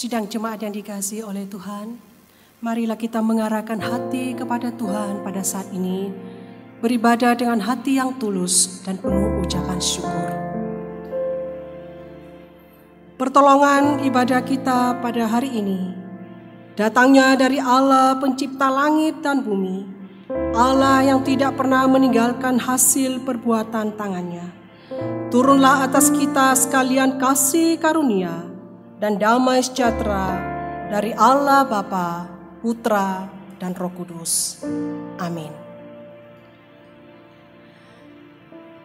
Sidang jemaat yang dikasihi oleh Tuhan, marilah kita mengarahkan hati kepada Tuhan pada saat ini, beribadah dengan hati yang tulus dan penuh ucapan syukur. Pertolongan ibadah kita pada hari ini datangnya dari Allah pencipta langit dan bumi, Allah yang tidak pernah meninggalkan hasil perbuatan tangannya. Turunlah atas kita sekalian kasih karunia dan damai sejahtera dari Allah Bapa, Putra, dan Roh Kudus. Amin.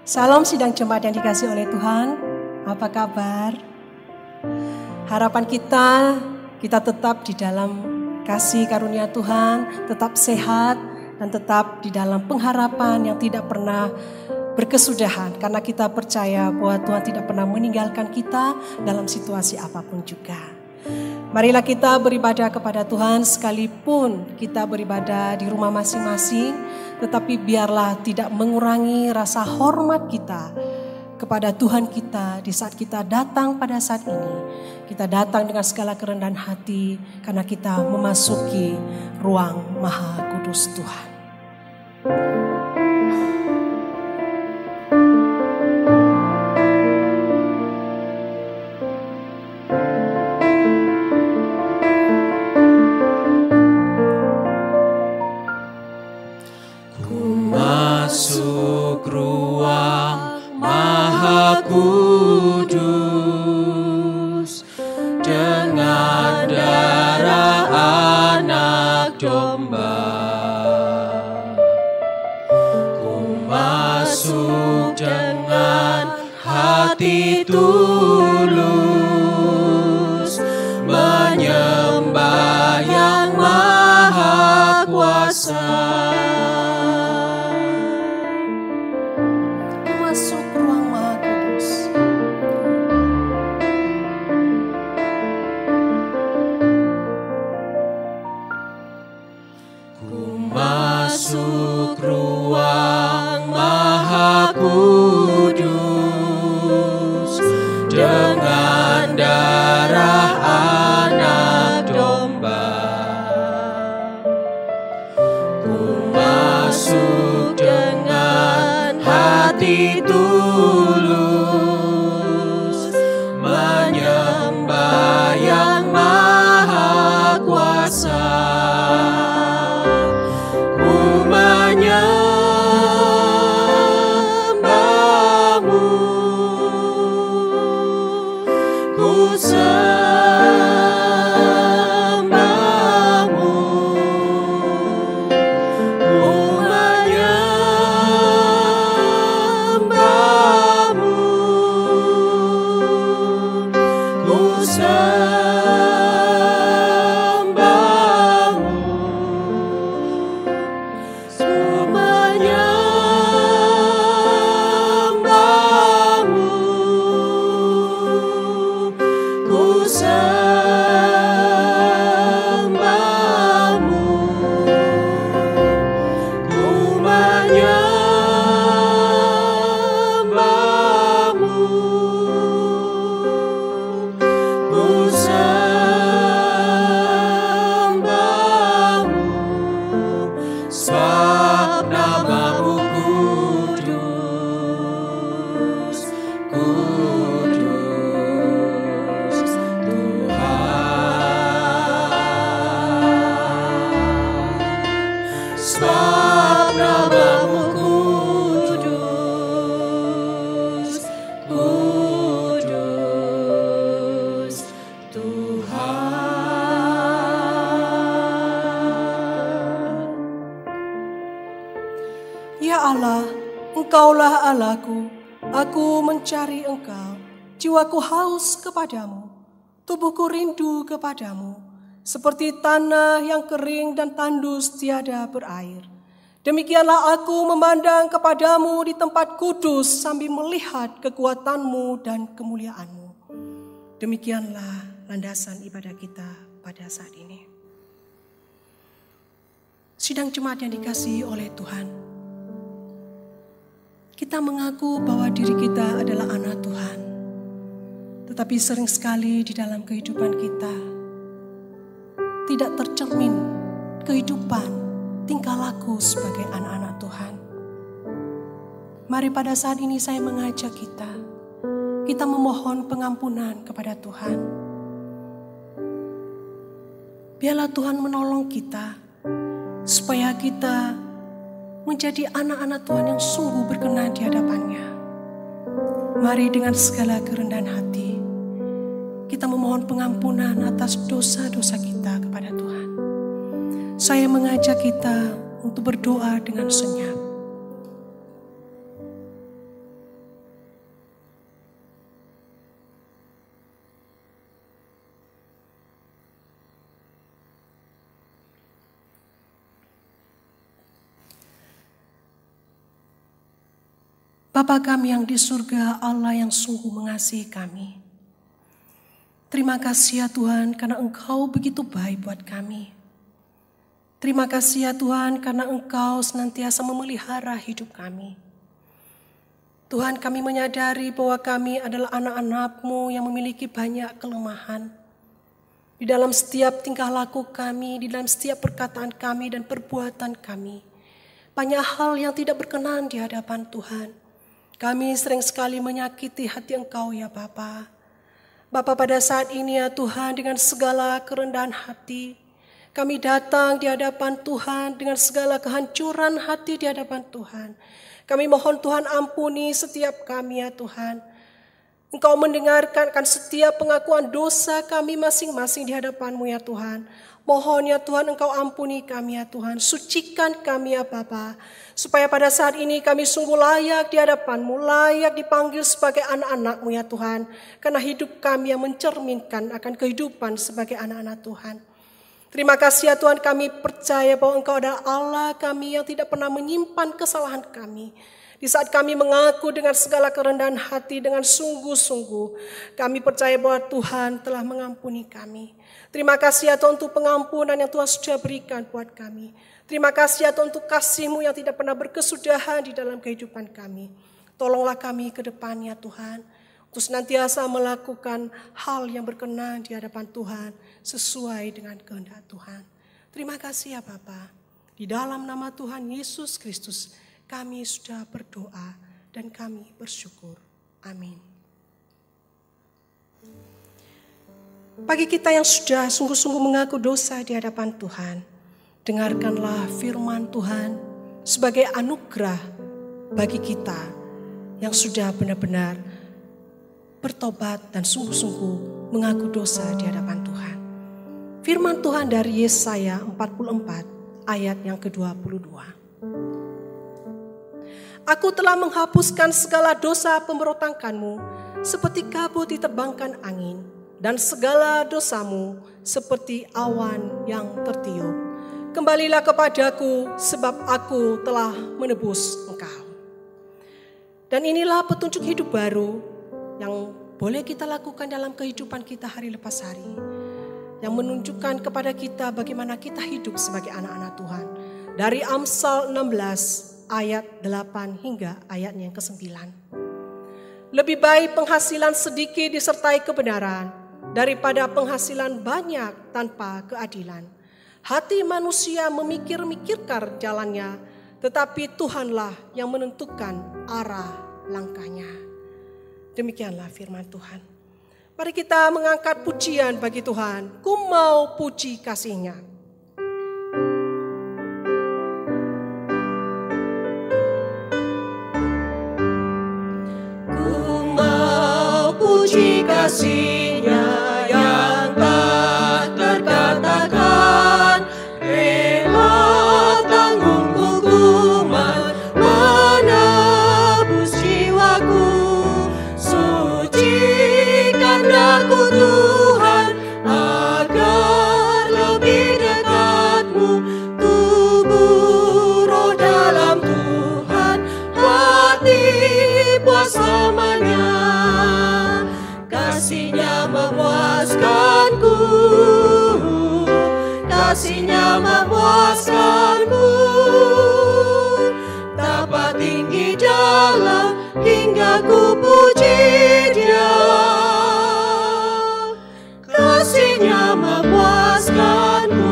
Salam sidang jemaat yang dikasihi oleh Tuhan. Apa kabar? Harapan kita tetap di dalam kasih karunia Tuhan, tetap sehat, dan tetap di dalam pengharapan yang tidak pernah berkesudahan, karena kita percaya bahwa Tuhan tidak pernah meninggalkan kita dalam situasi apapun juga. Marilah kita beribadah kepada Tuhan sekalipun kita beribadah di rumah masing-masing, tetapi biarlah tidak mengurangi rasa hormat kita kepada Tuhan kita di saat kita datang pada saat ini. Kita datang dengan segala kerendahan hati karena kita memasuki ruang Maha Kudus Tuhan. Kudus dengan darah anak domba, ku masuk dengan hati tulus, menyembah yang maha kuasa. Masuk ruang Maha Kudus dengan darah anak domba, ku masuk dengan hati tulus, menyembah yang maha kuasa. Engkaulah Allahku, aku mencari Engkau, jiwaku haus kepadamu, tubuhku rindu kepadamu, seperti tanah yang kering dan tandus tiada berair. Demikianlah aku memandang kepadamu di tempat kudus sambil melihat kekuatanmu dan kemuliaanmu. Demikianlah landasan ibadah kita pada saat ini. Sidang jemaat yang dikasihi oleh Tuhan, kita mengaku bahwa diri kita adalah anak Tuhan. Tetapi sering sekali di dalam kehidupan kita, tidak tercermin kehidupan, tingkah laku sebagai anak-anak Tuhan. Mari pada saat ini saya mengajak kita memohon pengampunan kepada Tuhan. Biarlah Tuhan menolong kita, supaya kita menjadi anak-anak Tuhan yang sungguh berkenan di hadapan-Nya. Mari dengan segala kerendahan hati, kita memohon pengampunan atas dosa-dosa kita kepada Tuhan. Saya mengajak kita untuk berdoa dengan senyap. Bapa kami yang di surga, Allah yang sungguh mengasihi kami. Terima kasih ya Tuhan karena Engkau begitu baik buat kami. Terima kasih ya Tuhan karena Engkau senantiasa memelihara hidup kami. Tuhan, kami menyadari bahwa kami adalah anak-anak-Mu yang memiliki banyak kelemahan. Di dalam setiap tingkah laku kami, di dalam setiap perkataan kami dan perbuatan kami. Banyak hal yang tidak berkenan di hadapan Tuhan. Kami sering sekali menyakiti hati Engkau ya Bapa. Bapa, pada saat ini ya Tuhan, dengan segala kerendahan hati, kami datang di hadapan Tuhan dengan segala kehancuran hati di hadapan Tuhan. Kami mohon Tuhan ampuni setiap kami ya Tuhan. Engkau mendengarkan setiap pengakuan dosa kami masing-masing di hadapan-Mu ya Tuhan. Mohon ya Tuhan Engkau ampuni kami ya Tuhan. Sucikan kami ya Bapa. Supaya pada saat ini kami sungguh layak di hadapan-Mu. Layak dipanggil sebagai anak-anak-Mu ya Tuhan. Karena hidup kami yang mencerminkan akan kehidupan sebagai anak-anak Tuhan. Terima kasih ya Tuhan, kami percaya bahwa Engkau adalah Allah kami yang tidak pernah menyimpan kesalahan kami. Di saat kami mengaku dengan segala kerendahan hati dengan sungguh-sungguh, kami percaya bahwa Tuhan telah mengampuni kami. Terima kasih ya Tuhan untuk pengampunan yang Tuhan sudah berikan buat kami. Terima kasih ya Tuhan untuk kasih-Mu yang tidak pernah berkesudahan di dalam kehidupan kami. Tolonglah kami ke depannya Tuhan, untuk senantiasa melakukan hal yang berkenan di hadapan Tuhan sesuai dengan kehendak Tuhan. Terima kasih ya Bapa. Di dalam nama Tuhan Yesus Kristus kami sudah berdoa dan kami bersyukur. Amin. Bagi kita yang sudah sungguh-sungguh mengaku dosa di hadapan Tuhan, dengarkanlah firman Tuhan sebagai anugerah bagi kita yang sudah benar-benar bertobat dan sungguh-sungguh mengaku dosa di hadapan Tuhan. Firman Tuhan dari Yesaya 44 ayat yang ke-22. Aku telah menghapuskan segala dosa pemberontakanmu seperti kabut diterbangkan angin, dan segala dosamu seperti awan yang tertiup. Kembalilah kepadaku sebab aku telah menebus engkau. Dan inilah petunjuk hidup baru yang boleh kita lakukan dalam kehidupan kita hari lepas hari. Yang menunjukkan kepada kita bagaimana kita hidup sebagai anak-anak Tuhan. Dari Amsal 16 ayat 8 hingga ayat yang ke-9. Lebih baik penghasilan sedikit disertai kebenaran daripada penghasilan banyak tanpa keadilan. Hati manusia memikir-mikirkan jalannya, tetapi Tuhanlah yang menentukan arah langkahnya. Demikianlah firman Tuhan. Mari kita mengangkat pujian bagi Tuhan. Ku mau puji kasih-Nya. Puji kasih-Nya yang tak terkatakan, rela tanggung hukuman menebus jiwaku. Sucikan aku Tuhan agar lebih dekat-Mu, tubuh roh dalam Tuhan, hati puas lamanya. Kasih-Nya memuaskanku, kasih-Nya memuaskanku. Dapat tinggi dalam hingga ku puji Dia. Kasih-Nya memuaskanku,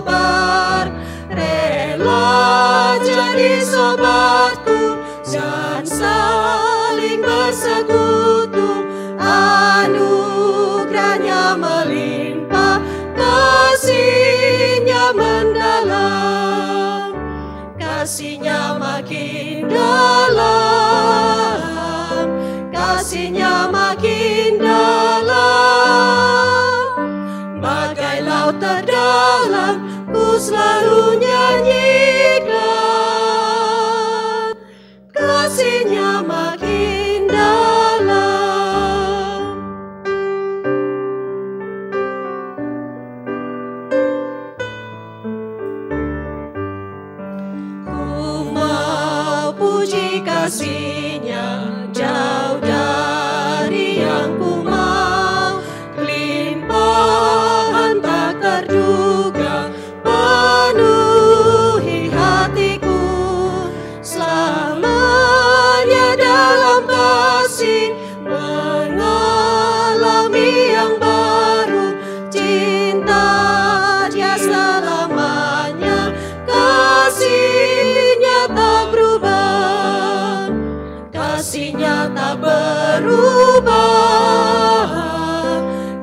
berkobar, rela jadi sobatku dan saling bersekutu. Anugerahnya melimpah, kasihnya mendalam, kasihnya makin dalam, kasihnya makin dalam. Bagai laut terdalam, ku selalu nyanyikan, kasihnya makin dalam. Ku mau puji kasihnya jauh dari yang ku mau, kelimpahan tak terduga penuhi hatiku. Selamanya dalam kasih mengalami yang baru, cinta Dia selamanya, kasihnya tak berubah, kasihnya tak berubah,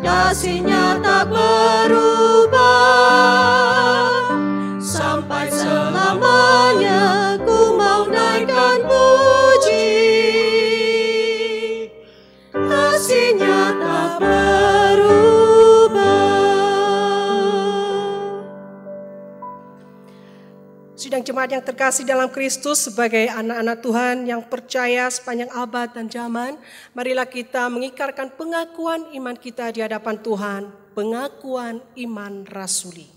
kasihnya tak berubah. Sampai selamanya ku mau naikkan puji, kasihnya tak berubah. Sidang jemaat yang terkasih dalam Kristus, sebagai anak-anak Tuhan yang percaya sepanjang abad dan zaman, marilah kita mengikrarkan pengakuan iman kita di hadapan Tuhan, pengakuan iman rasuli.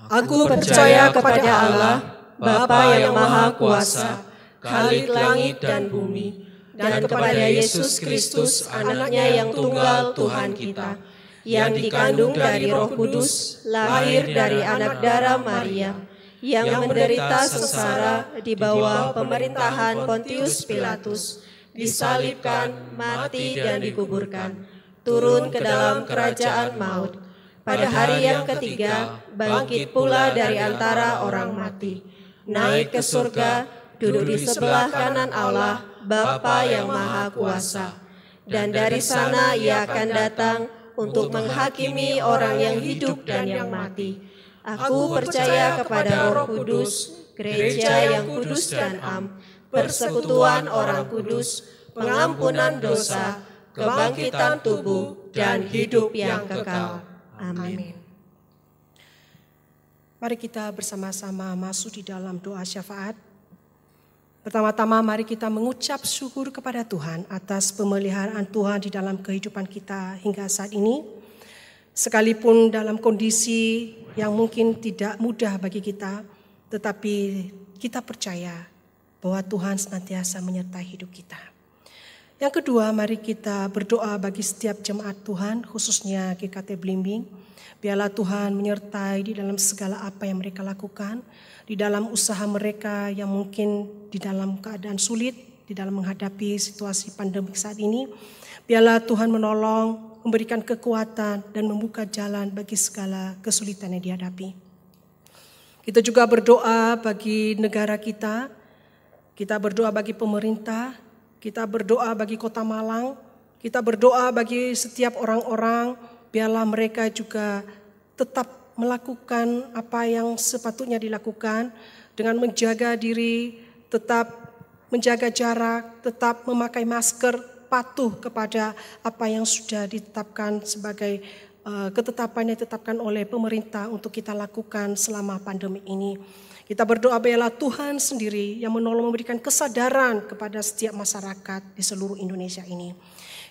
Aku percaya kepada Allah, Bapa yang Maha Kuasa, Khalik langit dan bumi, dan kepada Yesus Kristus, anaknya yang tunggal Tuhan kita, yang dikandung dari Roh Kudus, lahir dari anak darah Maria, yang menderita sengsara di bawah pemerintahan Pontius Pilatus, disalibkan, mati dan dikuburkan, turun ke dalam kerajaan maut. Pada hari yang ketiga, bangkit pula dari antara orang mati, naik ke surga, duduk di sebelah kanan Allah, Bapa yang Maha Kuasa. Dan dari sana Ia akan datang untuk menghakimi orang yang hidup dan yang mati. Aku percaya kepada Roh Kudus, gereja yang kudus dan am, persekutuan orang kudus, pengampunan dosa, kebangkitan tubuh, dan hidup yang kekal. Amin. Mari kita bersama-sama masuk di dalam doa syafaat. Pertama-tama mari kita mengucap syukur kepada Tuhan atas pemeliharaan Tuhan di dalam kehidupan kita hingga saat ini. Sekalipun dalam kondisi yang mungkin tidak mudah bagi kita, tetapi kita percaya bahwa Tuhan senantiasa menyertai hidup kita. Yang kedua, mari kita berdoa bagi setiap jemaat Tuhan, khususnya GKT Blimbing. Biarlah Tuhan menyertai di dalam segala apa yang mereka lakukan, di dalam usaha mereka yang mungkin di dalam keadaan sulit, di dalam menghadapi situasi pandemik saat ini. Biarlah Tuhan menolong, memberikan kekuatan dan membuka jalan bagi segala kesulitan yang dihadapi. Kita juga berdoa bagi negara kita berdoa bagi pemerintah, kita berdoa bagi Kota Malang, kita berdoa bagi setiap orang-orang, biarlah mereka juga tetap melakukan apa yang sepatutnya dilakukan dengan menjaga diri, tetap menjaga jarak, tetap memakai masker, patuh kepada apa yang sudah ditetapkan sebagai ketetapan yang ditetapkan oleh pemerintah untuk kita lakukan selama pandemi ini. Kita berdoa biarlah Tuhan sendiri yang menolong memberikan kesadaran kepada setiap masyarakat di seluruh Indonesia ini.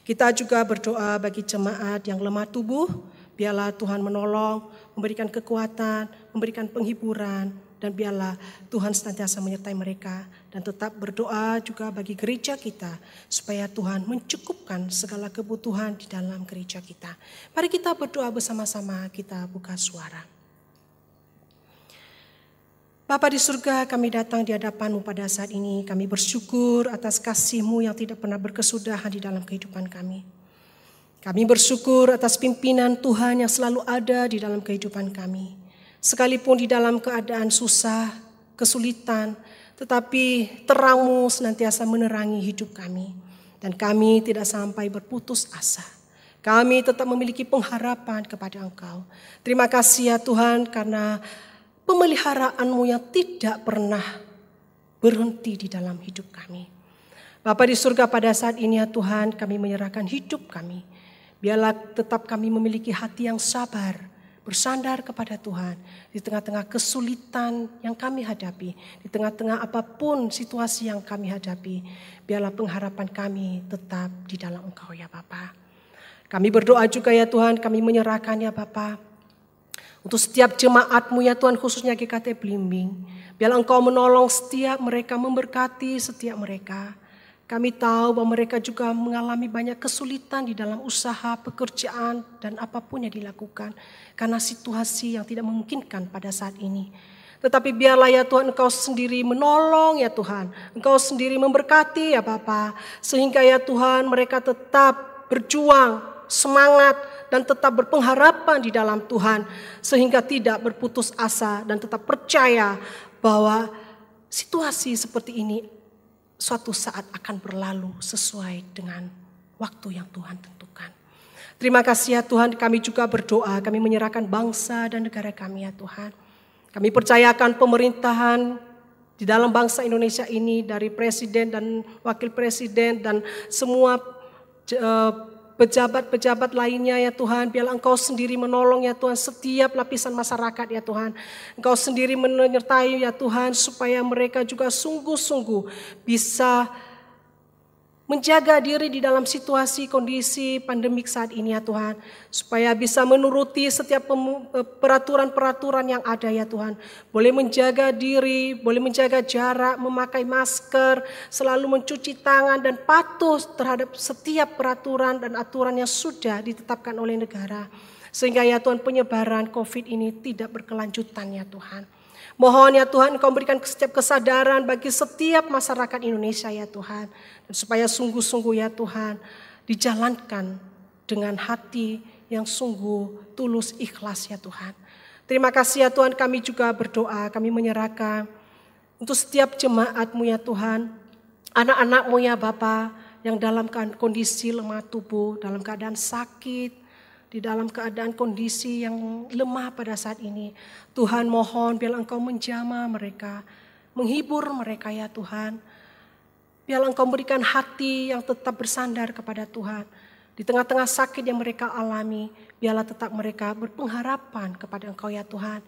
Kita juga berdoa bagi jemaat yang lemah tubuh, biarlah Tuhan menolong, memberikan kekuatan, memberikan penghiburan, dan biarlah Tuhan senantiasa menyertai mereka. Dan tetap berdoa juga bagi gereja kita, supaya Tuhan mencukupkan segala kebutuhan di dalam gereja kita. Mari kita berdoa bersama-sama, kita buka suara. Bapa di surga, kami datang di hadapan-Mu pada saat ini. Kami bersyukur atas kasih-Mu yang tidak pernah berkesudahan di dalam kehidupan kami. Kami bersyukur atas pimpinan Tuhan yang selalu ada di dalam kehidupan kami. Sekalipun di dalam keadaan susah, kesulitan, tetapi terang-Mu senantiasa menerangi hidup kami. Dan kami tidak sampai berputus asa. Kami tetap memiliki pengharapan kepada Engkau. Terima kasih ya Tuhan karena pemeliharaanmu yang tidak pernah berhenti di dalam hidup kami. Bapa di surga, pada saat ini ya Tuhan, kami menyerahkan hidup kami. Biarlah tetap kami memiliki hati yang sabar, bersandar kepada Tuhan di tengah-tengah kesulitan yang kami hadapi, di tengah-tengah apapun situasi yang kami hadapi. Biarlah pengharapan kami tetap di dalam Engkau ya Bapa. Kami berdoa juga ya Tuhan, kami menyerahkan ya Bapa untuk setiap jemaat-Mu ya Tuhan, khususnya GKT Belimbing. Biarlah Engkau menolong setiap mereka, memberkati setiap mereka. Kami tahu bahwa mereka juga mengalami banyak kesulitan di dalam usaha, pekerjaan, dan apapun yang dilakukan. Karena situasi yang tidak memungkinkan pada saat ini. Tetapi biarlah ya Tuhan Engkau sendiri menolong ya Tuhan. Engkau sendiri memberkati ya Bapa. Sehingga ya Tuhan mereka tetap berjuang, semangat, dan tetap berpengharapan di dalam Tuhan. Sehingga tidak berputus asa dan tetap percaya bahwa situasi seperti ini suatu saat akan berlalu sesuai dengan waktu yang Tuhan tentukan. Terima kasih ya Tuhan, kami juga berdoa, kami menyerahkan bangsa dan negara kami ya Tuhan. Kami percayakan pemerintahan di dalam bangsa Indonesia ini dari presiden dan wakil presiden dan semua pejabat-pejabat lainnya ya Tuhan. Biarlah Engkau sendiri menolong ya Tuhan setiap lapisan masyarakat ya Tuhan. Engkau sendiri menyertai ya Tuhan supaya mereka juga sungguh-sungguh bisa menjaga diri di dalam situasi kondisi pandemik saat ini ya Tuhan. Supaya bisa menuruti setiap peraturan-peraturan yang ada ya Tuhan. Boleh menjaga diri, boleh menjaga jarak, memakai masker, selalu mencuci tangan dan patuh terhadap setiap peraturan dan aturan yang sudah ditetapkan oleh negara. Sehingga ya Tuhan penyebaran COVID ini tidak berkelanjutan ya Tuhan. Mohon ya Tuhan Engkau berikan setiap kesadaran bagi setiap masyarakat Indonesia ya Tuhan. Dan supaya sungguh-sungguh ya Tuhan dijalankan dengan hati yang sungguh tulus ikhlas ya Tuhan. Terima kasih ya Tuhan, kami juga berdoa, kami menyerahkan untuk setiap jemaat-Mu ya Tuhan. Anak-anak-Mu ya Bapa yang dalam kondisi lemah tubuh, dalam keadaan sakit, di dalam keadaan kondisi yang lemah pada saat ini. Tuhan mohon biarlah Engkau menjamah mereka, menghibur mereka ya Tuhan. Biarlah Engkau berikan hati yang tetap bersandar kepada Tuhan. Di tengah-tengah sakit yang mereka alami, biarlah tetap mereka berpengharapan kepada Engkau ya Tuhan.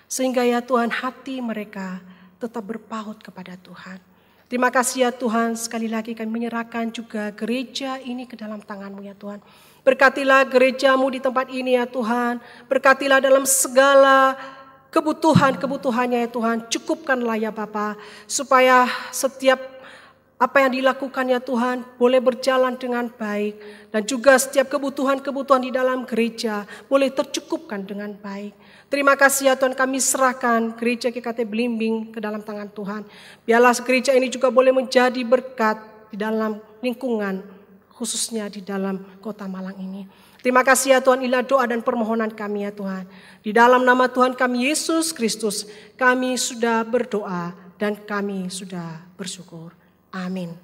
Sehingga ya Tuhan hati mereka tetap berpaut kepada Tuhan. Terima kasih ya Tuhan, sekali lagi kami menyerahkan juga gereja ini ke dalam tangan-Mu ya Tuhan. Berkatilah gereja-Mu di tempat ini ya Tuhan. Berkatilah dalam segala kebutuhan-kebutuhannya ya Tuhan. Cukupkanlah ya Bapa, supaya setiap apa yang dilakukan ya Tuhan boleh berjalan dengan baik. Dan juga setiap kebutuhan-kebutuhan di dalam gereja boleh tercukupkan dengan baik. Terima kasih ya Tuhan, kami serahkan gereja GKT Belimbing ke dalam tangan Tuhan. Biarlah gereja ini juga boleh menjadi berkat di dalam lingkungan, khususnya di dalam kota Malang ini. Terima kasih ya Tuhan, inilah doa dan permohonan kami ya Tuhan. Di dalam nama Tuhan kami Yesus Kristus, kami sudah berdoa dan kami sudah bersyukur. Amin.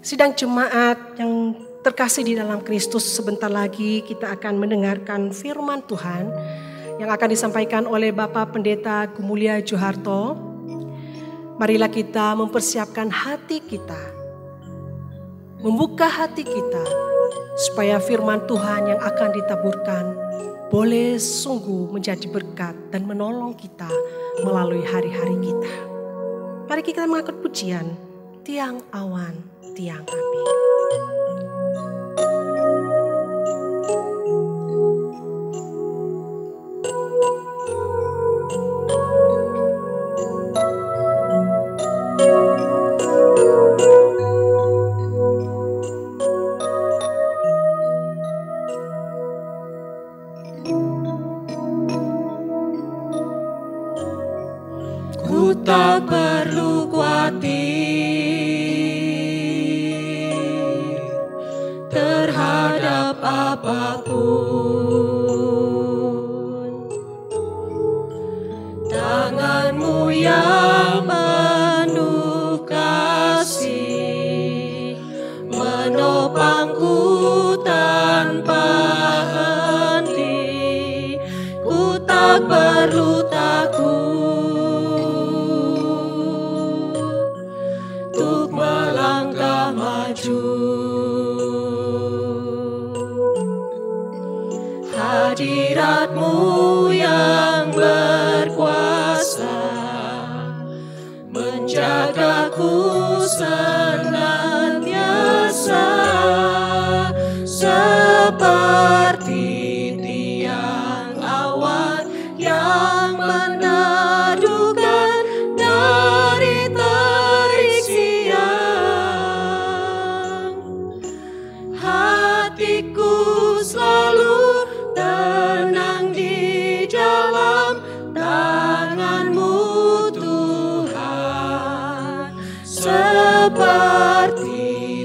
Sidang jemaat yang terkasih di dalam Kristus, sebentar lagi kita akan mendengarkan firman Tuhan yang akan disampaikan oleh Bapak Pendeta Gumulya Joharto. Marilah kita mempersiapkan hati kita, membuka hati kita, supaya firman Tuhan yang akan ditaburkan boleh sungguh menjadi berkat dan menolong kita melalui hari-hari kita. Mari kita mengangkat pujian, tiang awan, tiang api. Ku tak perlu khawatir terhadap apapun. Tangan-Mu yang penuh kasih menopangku tanpa henti. Ku tak perlu takut untuk melangkah maju. Hadirat-Mu yang berkuasa menjagaku senantiasa, seperti tiang awan yang meneduhkan dari terik siang. Hatiku selalu tenang di dalam tangan-Mu Tuhan, seperti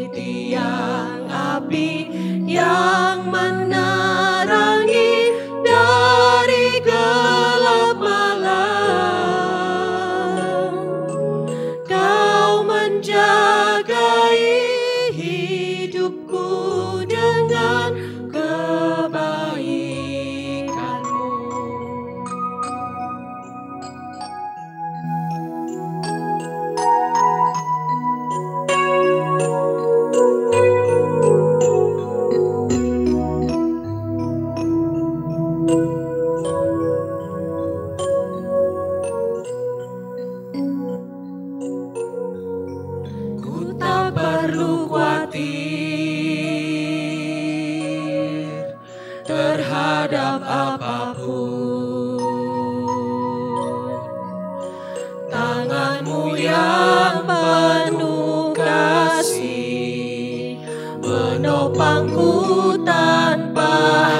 tiang api yang menerangi dari gelap malam. Kau menjagai hidupku dengan kebaikan-Mu. Ku tak perlu khawatir terhadap apapun. Tangan-Mu yang penuh kasih menopangku tanpa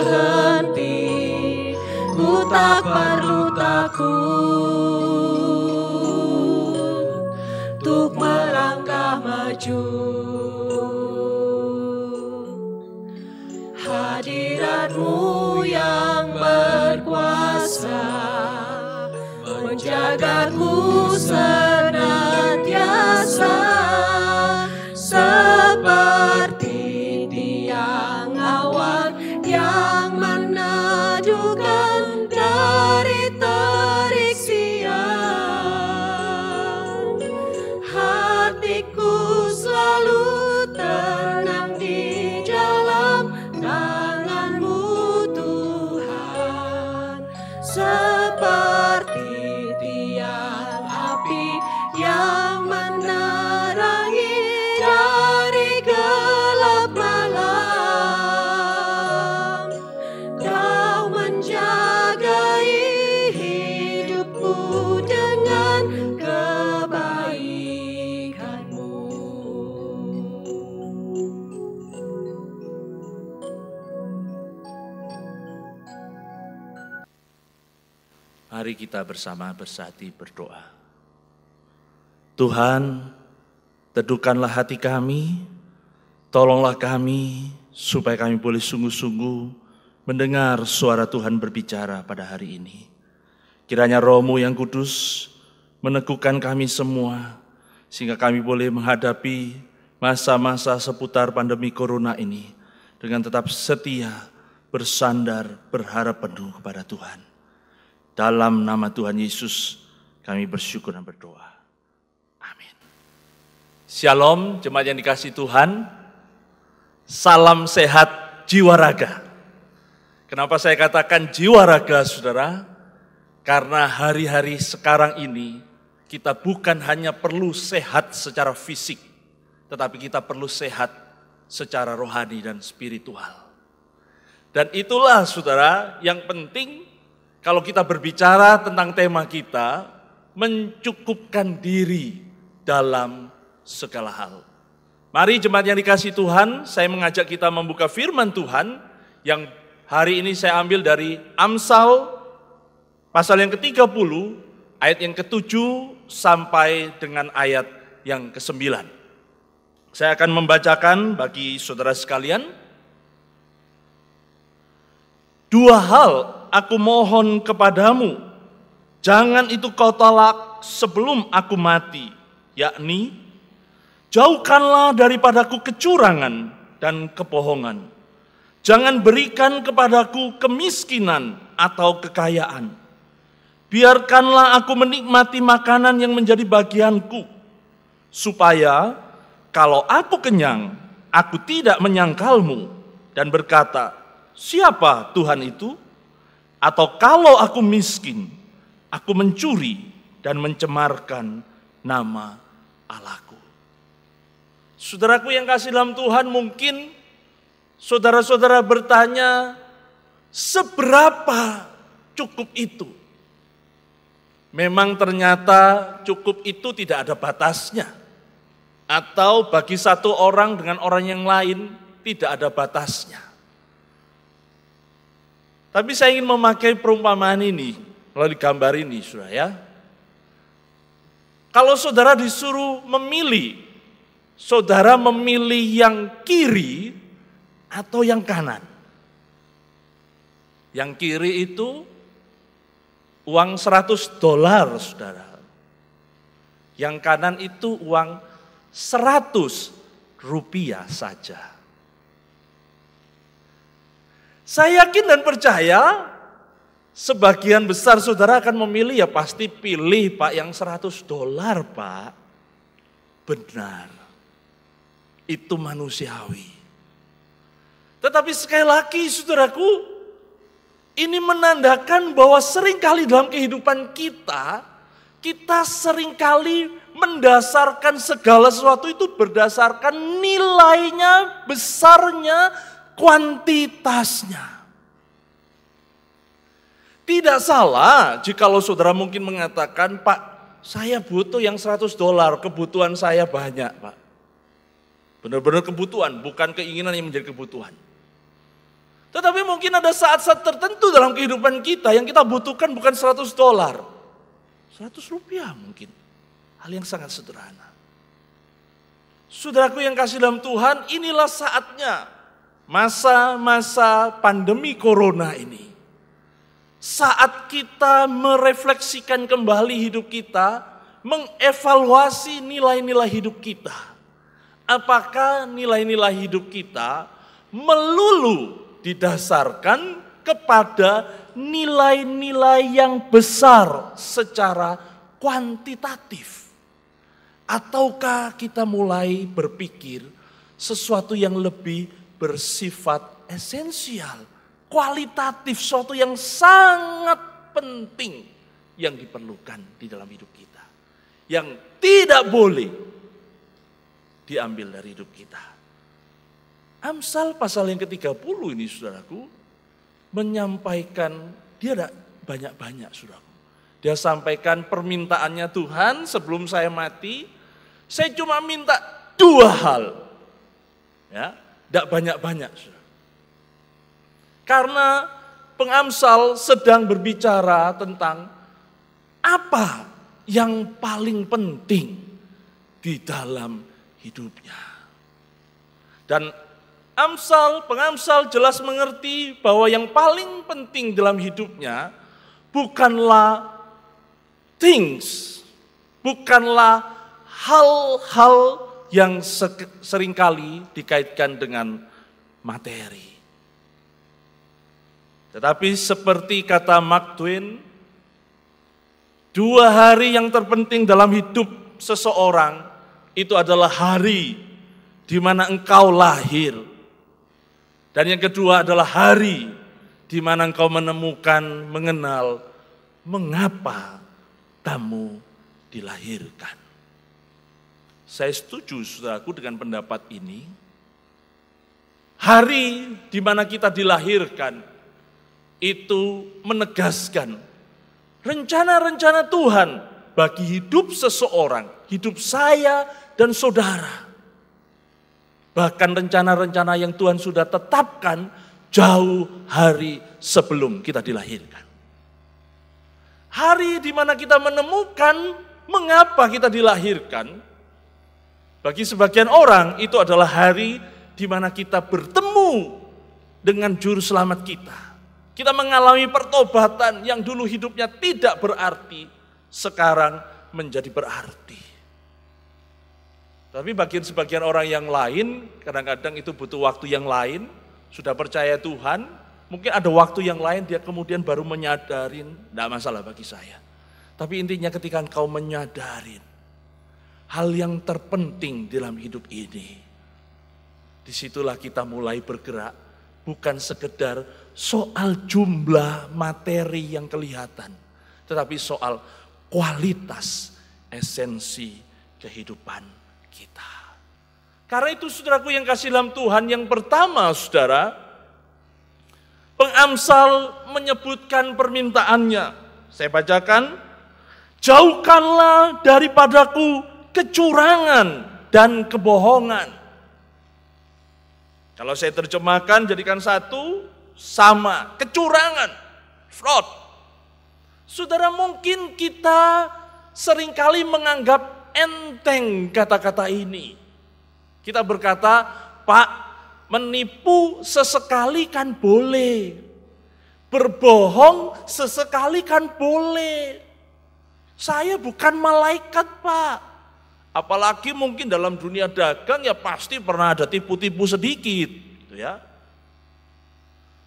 henti. Ku tak perlu takut untuk melangkah maju. Hadirat-Mu yang berkuasa menjagaku senantiasa, seperti tiang awan yang meneduhkan dari terik siang. Hatiku selalu tenang di dalam tangan-Mu Tuhan, seperti tiang api yang menerangi dari gelap malam. Kau menjagai hidupku dengan kebaikan-Mu. Mari kita bersama bersati berdoa. Tuhan, teduhkanlah hati kami, tolonglah kami supaya kami boleh sungguh-sungguh mendengar suara Tuhan berbicara pada hari ini. Kiranya Roh-Mu yang kudus meneguhkan kami semua, sehingga kami boleh menghadapi masa-masa seputar pandemi corona ini dengan tetap setia, bersandar, berharap penuh kepada Tuhan. Dalam nama Tuhan Yesus kami bersyukur dan berdoa. Amin. Shalom jemaat yang dikasihi Tuhan. Salam sehat jiwa raga. Kenapa saya katakan jiwa raga, saudara? Karena hari-hari sekarang ini kita bukan hanya perlu sehat secara fisik, tetapi kita perlu sehat secara rohani dan spiritual. Dan itulah saudara yang penting kalau kita berbicara tentang tema kita, mencukupkan diri dalam segala hal. Mari jemaat yang dikasihi Tuhan, saya mengajak kita membuka firman Tuhan yang hari ini saya ambil dari Amsal pasal yang ke-30, ayat yang ke-7 sampai dengan ayat yang ke-9. Saya akan membacakan bagi saudara sekalian. Dua hal aku mohon kepadamu, jangan itu kau tolak sebelum aku mati, yakni jauhkanlah daripadaku kecurangan dan kebohongan. Jangan berikan kepadaku kemiskinan atau kekayaan. Biarkanlah aku menikmati makanan yang menjadi bagianku, supaya kalau aku kenyang, aku tidak menyangkalmu dan berkata, siapa Tuhan itu? Atau kalau aku miskin, aku mencuri dan mencemarkan nama Allahku. Saudaraku yang kasih dalam Tuhan, mungkin saudara-saudara bertanya, seberapa cukup itu? Memang ternyata cukup itu tidak ada batasnya. Atau bagi satu orang dengan orang yang lain tidak ada batasnya. Tapi saya ingin memakai perumpamaan ini, melalui gambar ini, saudara ya. Kalau saudara disuruh memilih, saudara memilih yang kiri atau yang kanan. Yang kiri itu uang $100, saudara. Yang kanan itu uang $100 saja. Saya yakin dan percaya sebagian besar saudara akan memilih, ya pasti pilih Pak yang $100 Pak. Benar. Itu manusiawi. Tetapi sekali lagi saudaraku, ini menandakan bahwa seringkali dalam kehidupan kita seringkali mendasarkan segala sesuatu itu berdasarkan nilainya, besarnya, kuantitasnya. Tidak salah jikalau saudara mungkin mengatakan, Pak, saya butuh yang $100, kebutuhan saya banyak, Pak. Benar-benar kebutuhan, bukan keinginan yang menjadi kebutuhan. Tetapi mungkin ada saat-saat tertentu dalam kehidupan kita yang kita butuhkan bukan $100. $100 mungkin. Hal yang sangat sederhana. Saudaraku yang kasih dalam Tuhan, inilah saatnya. Masa-masa pandemi corona ini. Saat kita merefleksikan kembali hidup kita, mengevaluasi nilai-nilai hidup kita. Apakah nilai-nilai hidup kita melulu didasarkan kepada nilai-nilai yang besar secara kuantitatif? Ataukah kita mulai berpikir sesuatu yang lebih bersifat esensial, kualitatif, sesuatu yang sangat penting yang diperlukan di dalam hidup kita, yang tidak boleh diambil dari hidup kita. Amsal pasal yang ke-30 ini saudaraku, menyampaikan, dia tidak banyak-banyak saudaraku. Dia sampaikan permintaannya, Tuhan sebelum saya mati, saya cuma minta 2 hal. Ya, tidak banyak-banyak saudara. Karena pengamsal sedang berbicara tentang apa yang paling penting di dalam hidupnya. Dan pengamsal jelas mengerti bahwa yang paling penting dalam hidupnya bukanlah things, bukanlah hal-hal yang seringkali dikaitkan dengan materi. Tetapi seperti kata Mark Twain, 2 hari yang terpenting dalam hidup seseorang itu adalah hari di mana engkau lahir. Dan yang kedua adalah hari di mana engkau mengenal mengapa kamu dilahirkan. Saya setuju saudaraku dengan pendapat ini. Hari di mana kita dilahirkan itu menegaskan rencana-rencana Tuhan bagi hidup seseorang, hidup saya dan saudara. Bahkan rencana-rencana yang Tuhan sudah tetapkan jauh hari sebelum kita dilahirkan. Hari di mana kita menemukan mengapa kita dilahirkan. Bagi sebagian orang itu adalah hari di mana kita bertemu dengan juru selamat kita. Kita mengalami pertobatan yang dulu hidupnya tidak berarti, sekarang menjadi berarti. Tapi bagi sebagian orang yang lain, kadang-kadang itu butuh waktu yang lain, sudah percaya Tuhan, mungkin ada waktu yang lain dia kemudian baru menyadarin, tidak masalah bagi saya. Tapi intinya ketika engkau menyadarin hal yang terpenting dalam hidup ini, disitulah kita mulai bergerak, bukan sekedar soal jumlah materi yang kelihatan, tetapi soal kualitas esensi kehidupan kita. Karena itu saudaraku yang kasih dalam Tuhan, yang pertama saudara, pengamsal menyebutkan permintaannya. Saya bacakan, jauhkanlah daripadaku kecurangan dan kebohongan. Kalau saya terjemahkan jadikan satu, sama, kecurangan, fraud. Saudara, mungkin kita seringkali menganggap enteng kata-kata ini. Kita berkata, Pak, menipu sesekali kan boleh. Berbohong sesekali kan boleh. Saya bukan malaikat, Pak. Apalagi mungkin dalam dunia dagang ya pasti pernah ada tipu-tipu sedikit, gitu ya.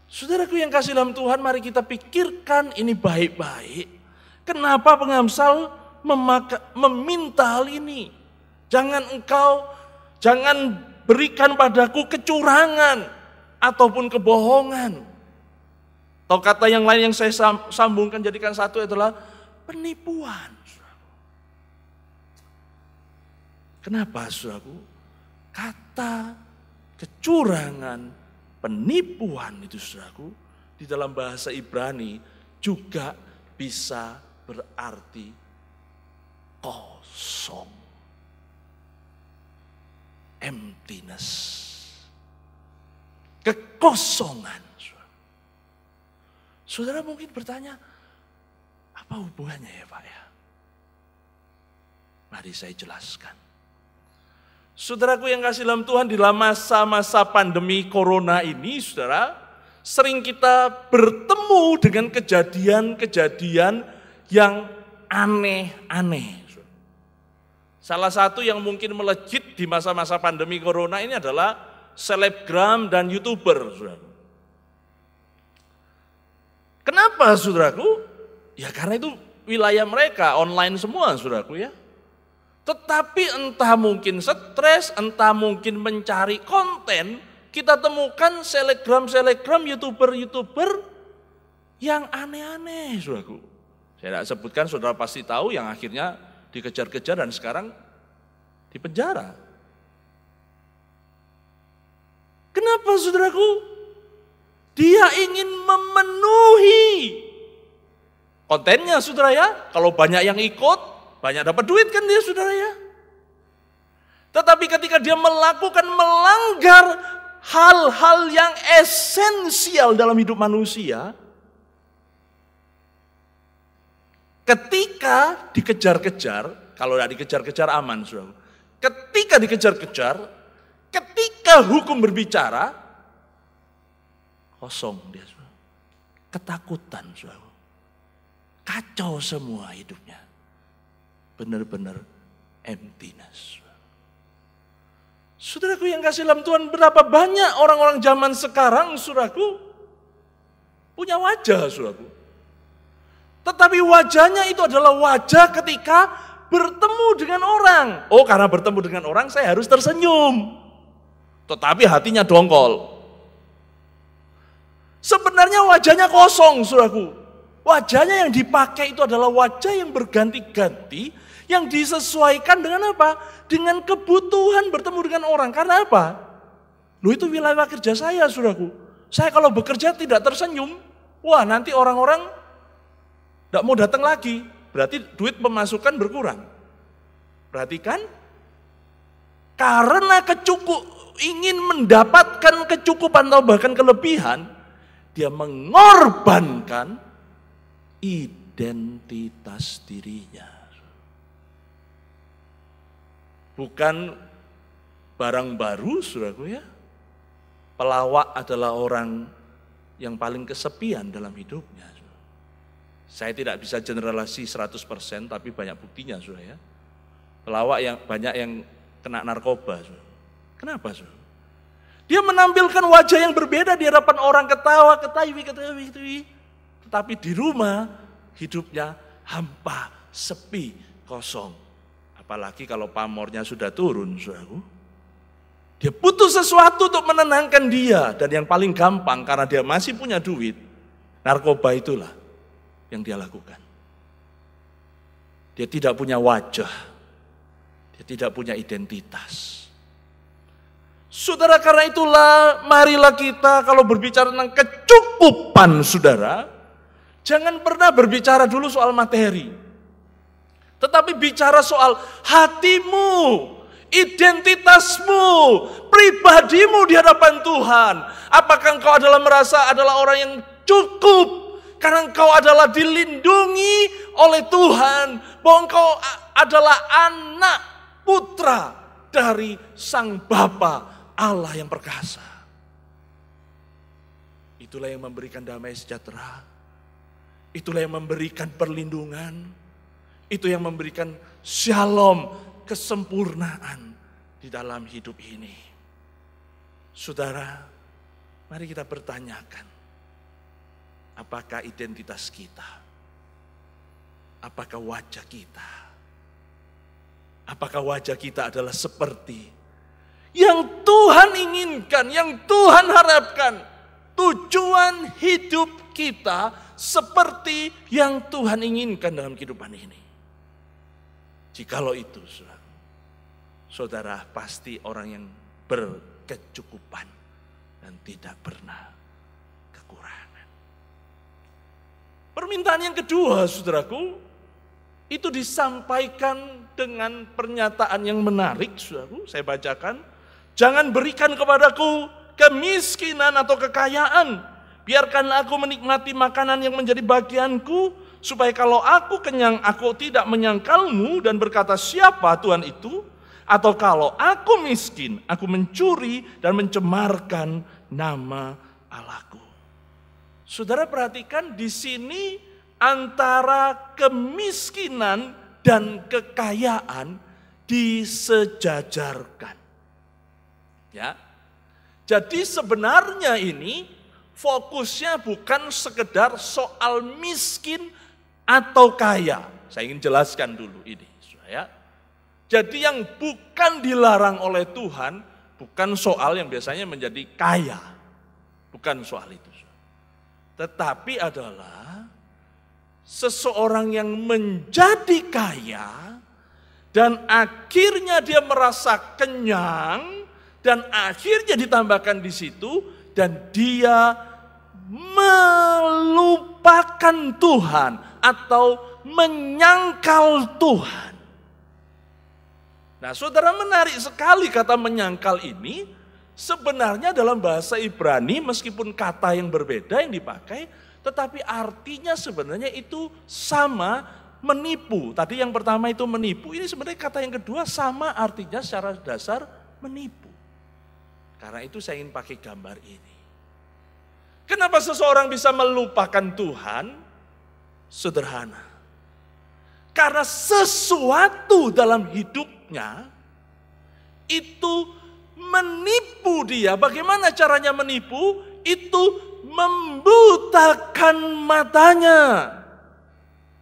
Saudaraku yang kasih dalam Tuhan, mari kita pikirkan ini baik-baik. Kenapa pengamsal meminta hal ini? Jangan berikan padaku kecurangan ataupun kebohongan. Atau kata yang lain yang saya sambungkan jadikan satu adalah penipuan. Kenapa saudaraku? Kata kecurangan, penipuan itu saudaraku, di dalam bahasa Ibrani juga bisa berarti kosong. Emptiness. Kekosongan. Saudara mungkin bertanya, apa hubungannya ya Pak ya? Mari saya jelaskan. Saudaraku yang kasih dalam Tuhan, di dalam masa-masa pandemi corona ini, saudara, sering kita bertemu dengan kejadian-kejadian yang aneh-aneh. Salah satu yang mungkin melejit di masa-masa pandemi corona ini adalah selebgram dan YouTuber, saudara. Kenapa, saudaraku? Ya karena itu wilayah mereka, online semua, saudaraku ya. Tetapi entah mungkin stres, entah mungkin mencari konten, kita temukan selebgram, YouTuber yang aneh-aneh, saudaraku. Saya tidak sebutkan, saudara pasti tahu yang akhirnya dikejar-kejar dan sekarang di penjara. Kenapa, saudaraku? Dia ingin memenuhi kontennya, saudara ya. Kalau banyak yang ikut, banyak dapat duit kan dia, saudara ya. Tetapi ketika dia melanggar hal-hal yang esensial dalam hidup manusia, ketika dikejar-kejar, kalau tidak dikejar-kejar aman, saudara. Ketika dikejar-kejar, ketika hukum berbicara, kosong dia, saudara. Ketakutan, saudara. Kacau semua hidupnya. Benar-benar emptiness. Saudaraku yang kasih dalam Tuhan, berapa banyak orang-orang zaman sekarang, saudaraku, punya wajah, saudaraku. Tetapi wajahnya itu adalah wajah ketika bertemu dengan orang. Oh, karena bertemu dengan orang saya harus tersenyum. Tetapi hatinya dongkol. Sebenarnya wajahnya kosong, saudaraku. Wajahnya yang dipakai itu adalah wajah yang berganti-ganti, yang disesuaikan dengan apa? Dengan kebutuhan bertemu dengan orang. Karena apa? Loh, itu wilayah kerja saya, saudaraku. Saya kalau bekerja tidak tersenyum, wah nanti orang-orang tidak mau datang lagi. Berarti duit pemasukan berkurang. Perhatikan, karena ingin mendapatkan kecukupan atau bahkan kelebihan, dia mengorbankan identitas dirinya. Bukan barang baru, saudaraku ya. Pelawak adalah orang yang paling kesepian dalam hidupnya. Saya tidak bisa generalisasi 100%, tapi banyak buktinya, saudara ya. Pelawak yang banyak yang kena narkoba, saudara. Kenapa, saudara? Dia menampilkan wajah yang berbeda di hadapan orang, ketawa, ketawi. Tetapi di rumah hidupnya hampa, sepi, kosong. Apalagi kalau pamornya sudah turun, saudaraku. Dia butuh sesuatu untuk menenangkan dia. Dan yang paling gampang karena dia masih punya duit, narkoba itulah yang dia lakukan. Dia tidak punya wajah. Dia tidak punya identitas. Saudara, karena itulah marilah kita kalau berbicara tentang kecukupan, saudara, jangan pernah berbicara dulu soal materi. Tetapi bicara soal hatimu, identitasmu, pribadimu di hadapan Tuhan. Apakah engkau merasa adalah orang yang cukup? Karena engkau adalah dilindungi oleh Tuhan. Bahwa engkau adalah anak putra dari Sang Bapa Allah yang perkasa. Itulah yang memberikan damai sejahtera. Itulah yang memberikan perlindungan. Itu yang memberikan shalom, kesempurnaan di dalam hidup ini. Saudara, mari kita bertanyakan. Apakah identitas kita? Apakah wajah kita? Apakah wajah kita adalah seperti yang Tuhan inginkan, yang Tuhan harapkan? Tujuan hidup kita seperti yang Tuhan inginkan dalam kehidupan ini. Jikalau itu, saudara pasti orang yang berkecukupan dan tidak pernah kekurangan. Permintaan yang kedua, saudaraku, itu disampaikan dengan pernyataan yang menarik, saudaraku. Saya bacakan, jangan berikan kepadaku kemiskinan atau kekayaan. Biarkanlah aku menikmati makanan yang menjadi bagianku, supaya kalau aku kenyang, aku tidak menyangkalmu dan berkata siapa Tuhan itu. Atau kalau aku miskin, aku mencuri dan mencemarkan nama Allahku. Saudara perhatikan di sini antara kemiskinan dan kekayaan disejajarkan. Ya. Jadi sebenarnya ini fokusnya bukan sekedar soal miskin atau kaya. Saya ingin jelaskan dulu ini, ya. Jadi yang bukan dilarang oleh Tuhan bukan soal yang biasanya menjadi kaya. Bukan soal itu. Tetapi adalah seseorang yang menjadi kaya dan akhirnya dia merasa kenyang dan akhirnya ditambahkan di situ dan dia melupakan Tuhan atau menyangkal Tuhan. Nah, saudara, menarik sekali kata menyangkal ini. Sebenarnya dalam bahasa Ibrani meskipun kata yang berbeda yang dipakai, tetapi artinya sebenarnya itu sama, menipu. Tadi yang pertama itu menipu, ini sebenarnya kata yang kedua sama artinya secara dasar menipu. Karena itu saya ingin pakai gambar ini. Kenapa seseorang bisa melupakan Tuhan? Sederhana. Karena sesuatu dalam hidupnya itu menipu dia. Bagaimana caranya menipu? Itu membutakan matanya.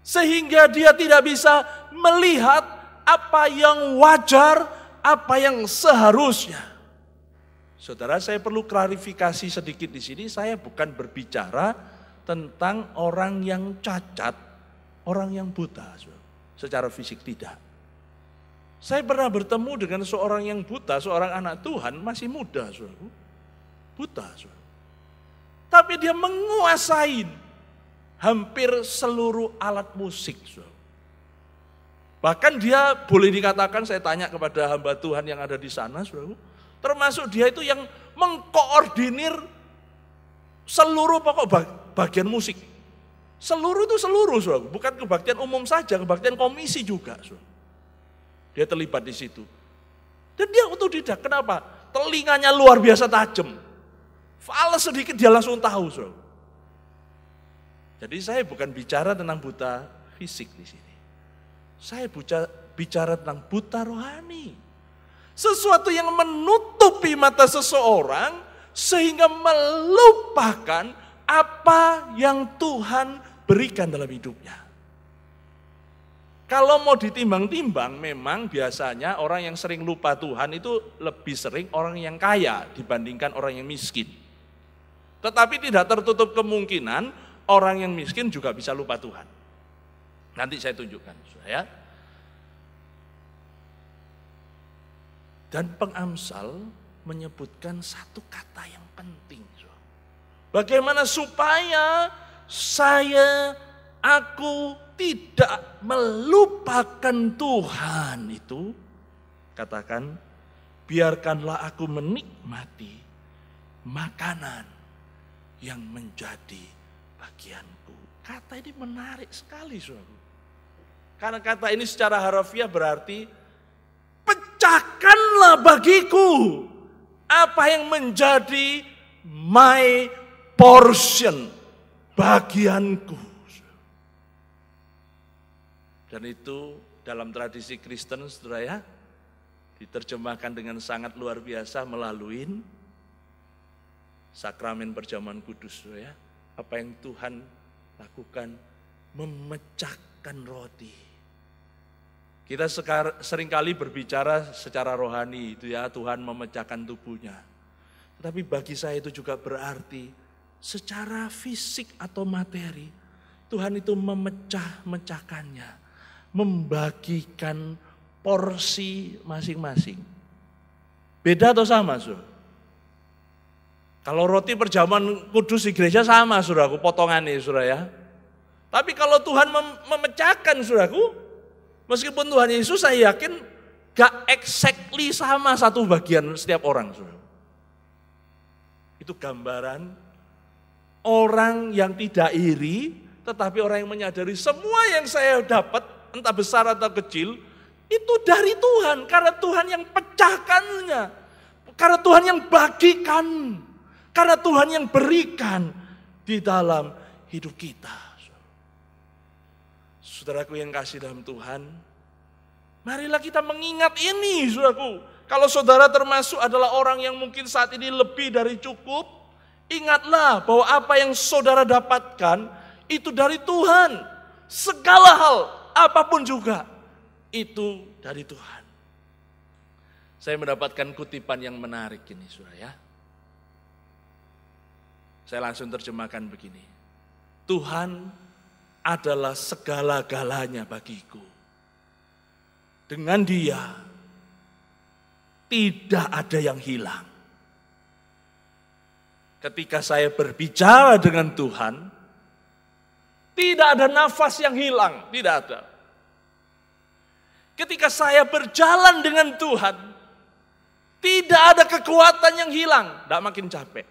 Sehingga dia tidak bisa melihat apa yang wajar, apa yang seharusnya. Saudara, saya perlu klarifikasi sedikit di sini. Saya bukan berbicara tentang orang yang cacat, orang yang buta, secara fisik tidak. Saya pernah bertemu dengan seorang yang buta, seorang anak Tuhan, masih muda, saudara. Buta, saudara. Tapi dia menguasai hampir seluruh alat musik, saudara. Bahkan dia boleh dikatakan, saya tanya kepada hamba Tuhan yang ada di sana, saudara, termasuk dia itu yang mengkoordinir seluruh pokok bagian musik. Seluruh itu seluruh, saudara. Bukan kebaktian umum saja, kebaktian komisi juga, saudara. Dia terlibat di situ. Dan dia otodidak. Kenapa? Telinganya luar biasa tajam. Fales sedikit dia langsung tahu, saudara. Jadi saya bukan bicara tentang buta fisik di sini. Saya bicara tentang buta rohani. Sesuatu yang menutupi mata seseorang sehingga melupakan apa yang Tuhan berikan dalam hidupnya. Kalau mau ditimbang-timbang, memang biasanya orang yang sering lupa Tuhan itu lebih sering orang yang kaya dibandingkan orang yang miskin. Tetapi tidak tertutup kemungkinan orang yang miskin juga bisa lupa Tuhan. Nanti saya tunjukkan, ya. Dan pengamsal menyebutkan satu kata yang penting. Bagaimana supaya aku tidak melupakan Tuhan itu, katakan, biarkanlah aku menikmati makanan yang menjadi bagianku. Kata ini menarik sekali, saudara. Karena kata ini secara harfiah berarti, pecahkanlah bagiku apa yang menjadi my portion, bagianku. Dan itu dalam tradisi Kristen, saudara ya, diterjemahkan dengan sangat luar biasa melalui sakramen perjamuan kudus, saudara ya. Apa yang Tuhan lakukan, memecahkan roti. Kita seringkali berbicara secara rohani itu ya, Tuhan memecahkan tubuhnya. Tetapi bagi saya itu juga berarti secara fisik atau materi, Tuhan itu memecahkannya. Membagikan porsi masing-masing. Beda atau sama, saudara? Kalau roti perjamuan kudus di gereja sama, saudaraku, potongannya, saudara ya. Tapi kalau Tuhan memecahkan, saudaraku, meskipun Tuhan Yesus saya yakin gak exactly sama satu bagian setiap orang, saudara. Itu gambaran orang yang tidak iri, tetapi orang yang menyadari semua yang saya dapat, entah besar atau kecil, itu dari Tuhan. Karena Tuhan yang pecahkannya. Karena Tuhan yang bagikan. Karena Tuhan yang berikan di dalam hidup kita. Saudaraku yang kasih dalam Tuhan, marilah kita mengingat ini, saudaraku. Kalau saudara termasuk adalah orang yang mungkin saat ini lebih dari cukup, ingatlah bahwa apa yang saudara dapatkan itu dari Tuhan. Segala hal, apapun juga, itu dari Tuhan. Saya mendapatkan kutipan yang menarik ini, saudara ya. Saya langsung terjemahkan begini. Tuhan adalah segala-galanya bagiku. Dengan Dia, tidak ada yang hilang. Ketika saya berbicara dengan Tuhan, tidak ada nafas yang hilang, tidak ada. Ketika saya berjalan dengan Tuhan, tidak ada kekuatan yang hilang, tidak makin capek.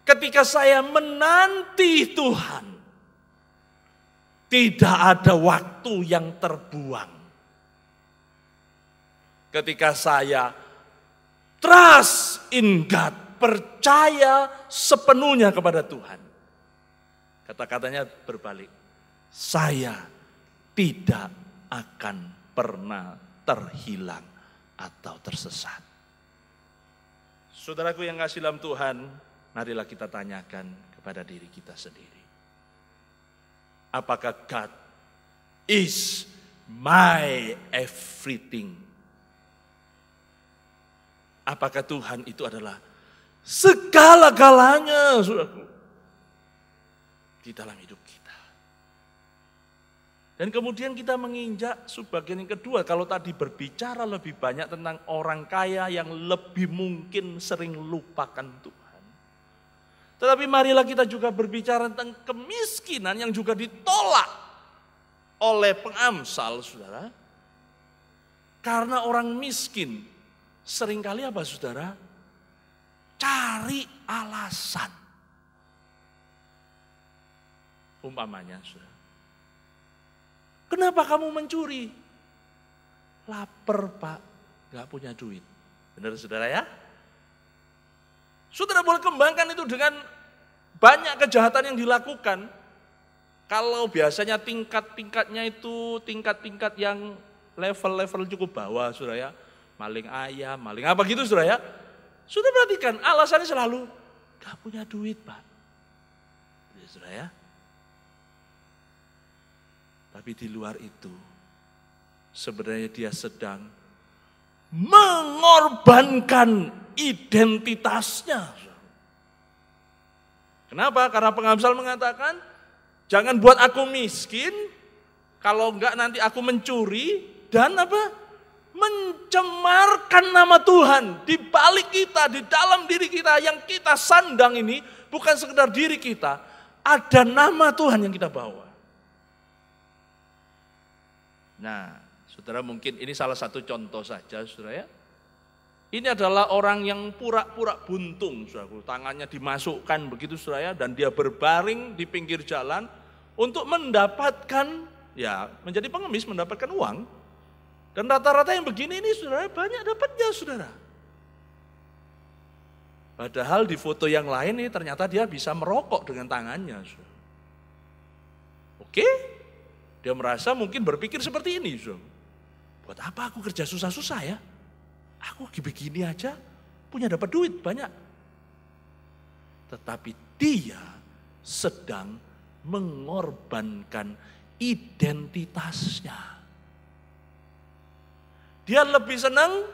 Ketika saya menanti Tuhan, tidak ada waktu yang terbuang. Ketika saya trust in God, percaya sepenuhnya kepada Tuhan, kata-katanya berbalik. Saya tidak akan pernah terhilang atau tersesat. Saudaraku yang kasih dalam Tuhan, marilah kita tanyakan kepada diri kita sendiri. Apakah God is my everything? Apakah Tuhan itu adalah segala-galanya, saudaraku, di dalam hidup kita? Dan kemudian kita menginjak subbagian yang kedua. Kalau tadi berbicara lebih banyak tentang orang kaya yang lebih mungkin sering lupakan Tuhan. Tetapi marilah kita juga berbicara tentang kemiskinan yang juga ditolak oleh pengamsal, saudara. Karena orang miskin seringkali apa, saudara? Cari alasan. Umpamanya, saudara, kenapa kamu mencuri? Lapar, Pak, gak punya duit. Benar, saudara ya? Saudara boleh kembangkan itu dengan banyak kejahatan yang dilakukan. Kalau biasanya tingkat-tingkatnya itu tingkat-tingkat yang level-level cukup bawah, saudara ya. Maling ayam, maling apa gitu, saudara ya. Sudah perhatikan, alasannya selalu, gak punya duit, Pak. Ya, saudara ya. Tapi di luar itu, sebenarnya dia sedang mengorbankan identitasnya. Kenapa? Karena pengamsal mengatakan, jangan buat aku miskin, kalau enggak nanti aku mencuri dan apa? Mencemarkan nama Tuhan di balik kita, di dalam diri kita yang kita sandang ini bukan sekedar diri kita, ada nama Tuhan yang kita bawa. Nah, saudara mungkin ini salah satu contoh saja, saudara ya. Ini adalah orang yang pura-pura buntung, saudara. Tangannya dimasukkan begitu, saudara ya, dan dia berbaring di pinggir jalan untuk mendapatkan, ya menjadi pengemis, mendapatkan uang. Dan rata-rata yang begini ini, saudara, banyak dapatnya, saudara. Padahal di foto yang lain ini ternyata dia bisa merokok dengan tangannya, saudara. Oke? Dia merasa mungkin berpikir seperti ini, saudara. Buat apa aku kerja susah-susah ya? Aku begini aja punya dapat duit banyak. Tetapi dia sedang mengorbankan identitasnya. Dia lebih senang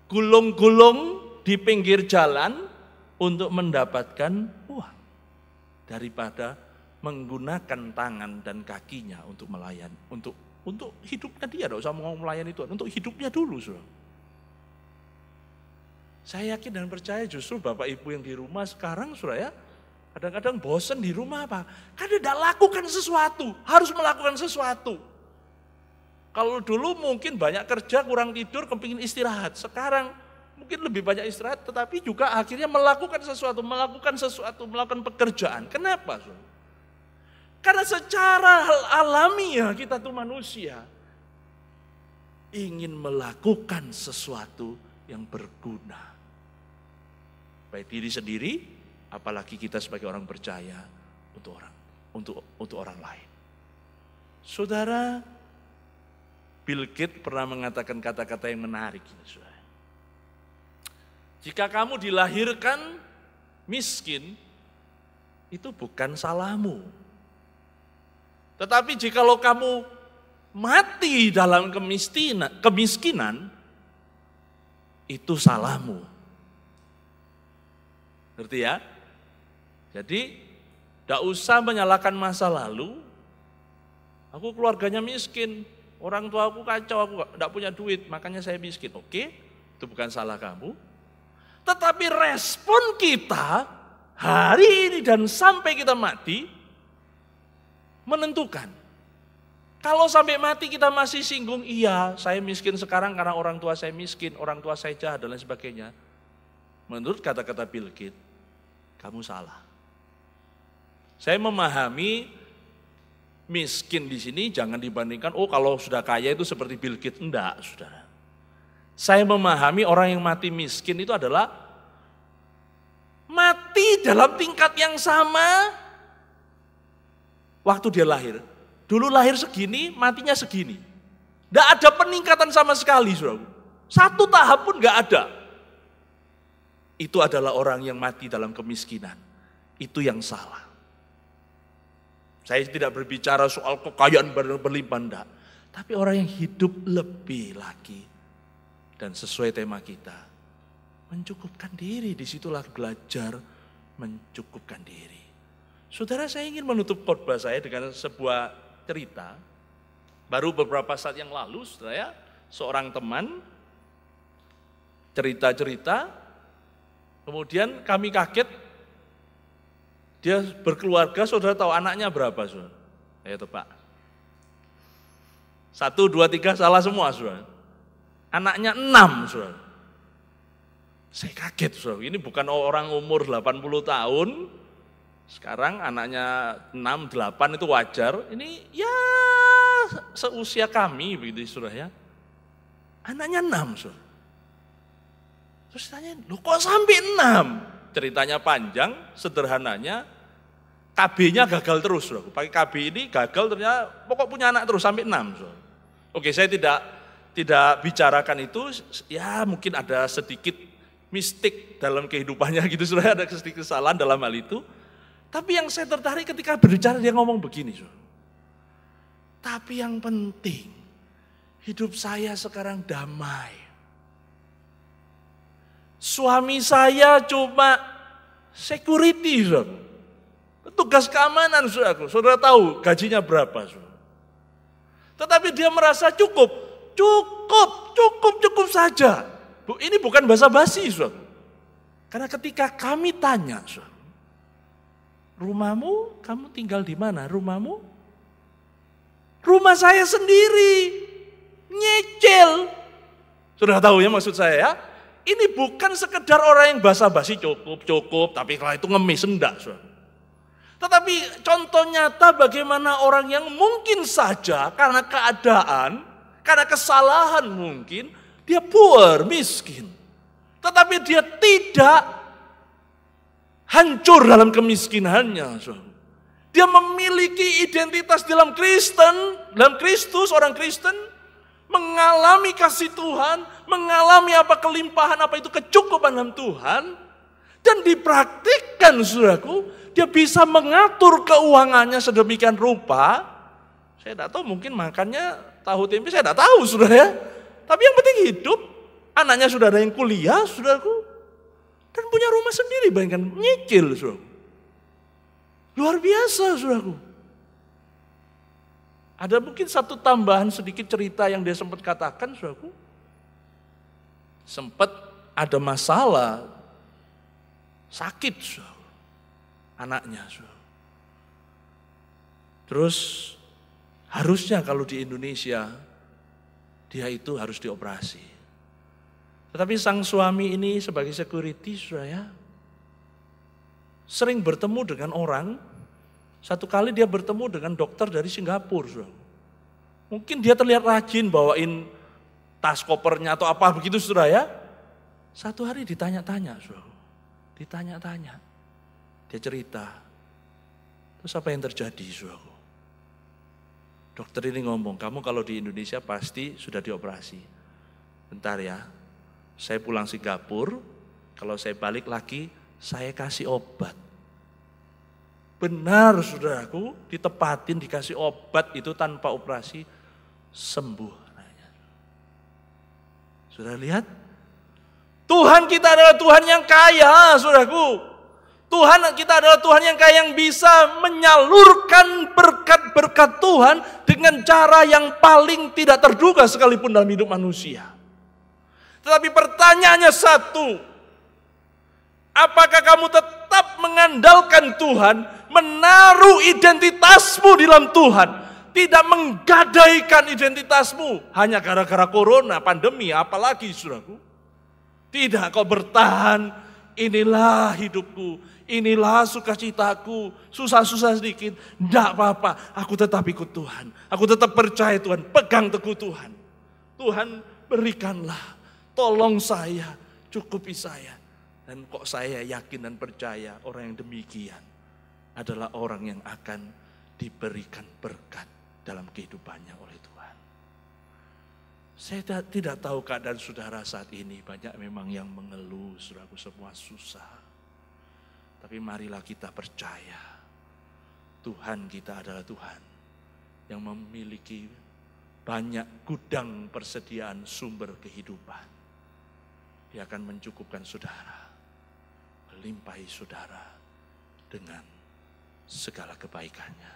gulung-gulung di pinggir jalan untuk mendapatkan uang daripada menggunakan tangan dan kakinya untuk melayani, untuk hidupnya dia. Tidak usah mau melayani Tuhan, untuk hidupnya dulu, saudara. Saya yakin dan percaya justru Bapak Ibu yang di rumah sekarang, saudara ya, kadang-kadang bosan di rumah apa? Karena tidak lakukan sesuatu, harus melakukan sesuatu. Kalau dulu mungkin banyak kerja, kurang tidur, kepingin istirahat. Sekarang mungkin lebih banyak istirahat, tetapi juga akhirnya melakukan sesuatu, melakukan pekerjaan. Kenapa, saudara? Karena secara alamiah kita tuh manusia ingin melakukan sesuatu yang berguna. Baik diri sendiri, apalagi kita sebagai orang percaya untuk orang lain. Saudara, Bill Gates pernah mengatakan kata-kata yang menarik. Saudara. Jika kamu dilahirkan miskin, itu bukan salahmu. Tetapi jikalau kamu mati dalam kemiskinan, itu salahmu. Ngerti ya? Jadi, tidak usah menyalahkan masa lalu. Aku keluarganya miskin, orang tua aku kacau, aku tidak punya duit, makanya saya miskin. Oke, itu bukan salah kamu. Tetapi respon kita hari ini dan sampai kita mati menentukan. Kalau sampai mati kita masih singgung, iya saya miskin sekarang karena orang tua saya miskin, orang tua saya jahat dan lain sebagainya. Menurut kata-kata Bill Gates, kamu salah. Saya memahami miskin di sini jangan dibandingkan, oh kalau sudah kaya itu seperti Bill Gates. Enggak, saudara. Saya memahami orang yang mati miskin itu adalah mati dalam tingkat yang sama waktu dia lahir. Dulu lahir segini, matinya segini. Tidak ada peningkatan sama sekali, saudara. Satu tahap pun nggak ada. Itu adalah orang yang mati dalam kemiskinan. Itu yang salah. Saya tidak berbicara soal kekayaan berlimpah, enggak. Tapi orang yang hidup lebih lagi. Dan sesuai tema kita, mencukupkan diri. Disitulah belajar mencukupkan diri. Saudara, saya ingin menutup khotbah saya dengan sebuah cerita. Baru beberapa saat yang lalu, saudara ya, seorang teman cerita-cerita. Kemudian kami kaget, dia berkeluarga, saudara tahu anaknya berapa, saudara? Ayo Pak. 1, 2, 3 salah semua, saudara. Anaknya 6, saudara. Saya kaget, saudara. Ini bukan orang umur 80 tahun, sekarang anaknya 6, 8 itu wajar. Ini ya seusia kami, begitu saudara ya. Anaknya 6, saudara. Terus tanya, loh kok sampai 6? Ceritanya panjang, sederhananya, KB-nya gagal terus, saudaraku. Pakai KB ini gagal ternyata pokok punya anak terus sampai 6. Saudara. Oke, saya tidak bicarakan itu, ya mungkin ada sedikit mistik dalam kehidupannya gitu, saudara, ada sedikit kesalahan dalam hal itu. Tapi yang saya tertarik ketika berbicara dia ngomong begini, saudara. Tapi yang penting, hidup saya sekarang damai. Suami saya cuma security, saudara. Tugas keamanan, saudara. Saudara tahu gajinya berapa, saudara. Tetapi dia merasa cukup saja. Ini bukan basa-basi, saudara. Karena ketika kami tanya, saudara, rumahmu, kamu tinggal di mana? Rumahmu? Rumah saya sendiri, nyicil. Sudah tahu ya maksud saya ya? Ini bukan sekedar orang yang basa-basi cukup, tapi kalau itu ngemis, enggak. Saudara. Tetapi contoh nyata bagaimana orang yang mungkin saja karena keadaan, karena kesalahan mungkin, dia poor, miskin. Tetapi dia tidak hancur dalam kemiskinannya. Saudara. Dia memiliki identitas dalam Kristus, orang Kristen, mengalami kasih Tuhan, mengalami kelimpahan, itu kecukupan dalam Tuhan, dan dipraktikkan, saudaraku, dia bisa mengatur keuangannya sedemikian rupa. Saya tidak tahu, mungkin makannya tahu tempe, saya tidak tahu, saudara ya. Tapi yang penting hidup, anaknya sudah ada yang kuliah, saudaraku, dan punya rumah sendiri, bayangkan, nyicil, saudaraku. Luar biasa, saudaraku. Ada mungkin satu tambahan sedikit cerita yang dia sempat katakan, saudaraku. Sempat ada masalah, sakit, saudaraku. Anaknya, saudaraku. Terus harusnya kalau di Indonesia, dia itu harus dioperasi. Tetapi sang suami ini sebagai security, saudara ya, sering bertemu dengan orang. Satu kali dia bertemu dengan dokter dari Singapura. Saudara. Mungkin dia terlihat rajin bawain tas kopernya atau apa begitu, saudara ya. Satu hari ditanya-tanya, saudara. Ditanya-tanya. Dia cerita. Terus apa yang terjadi, saudara? Dokter ini ngomong, kamu kalau di Indonesia pasti sudah dioperasi. Bentar ya, saya pulang Singapura, kalau saya balik lagi, saya kasih obat. Benar, saudaraku, ditepatin, dikasih obat itu tanpa operasi, sembuh. Sudah lihat? Tuhan kita adalah Tuhan yang kaya, saudaraku. Tuhan kita adalah Tuhan yang kaya, yang bisa menyalurkan berkat-berkat Tuhan dengan cara yang paling tidak terduga sekalipun dalam hidup manusia. Tetapi pertanyaannya satu, apakah kamu tetap mengandalkan Tuhan, menaruh identitasmu di dalam Tuhan, tidak menggadaikan identitasmu hanya gara-gara corona, pandemi, apalagi, saudaraku? Tidak, kau bertahan, inilah hidupku, inilah sukacitaku, susah-susah sedikit, tidak apa-apa, aku tetap ikut Tuhan, aku tetap percaya Tuhan, pegang teguh Tuhan. Tuhan berikanlah, tolong saya, cukupi saya. Dan kok saya yakin dan percaya orang yang demikian adalah orang yang akan diberikan berkat dalam kehidupannya oleh Tuhan. Saya tidak tahu keadaan saudara saat ini, banyak memang yang mengeluh, saudaraku, semua susah. Tapi marilah kita percaya, Tuhan kita adalah Tuhan yang memiliki banyak gudang persediaan sumber kehidupan. Dia akan mencukupkan saudara, melimpahi saudara dengan segala kebaikannya.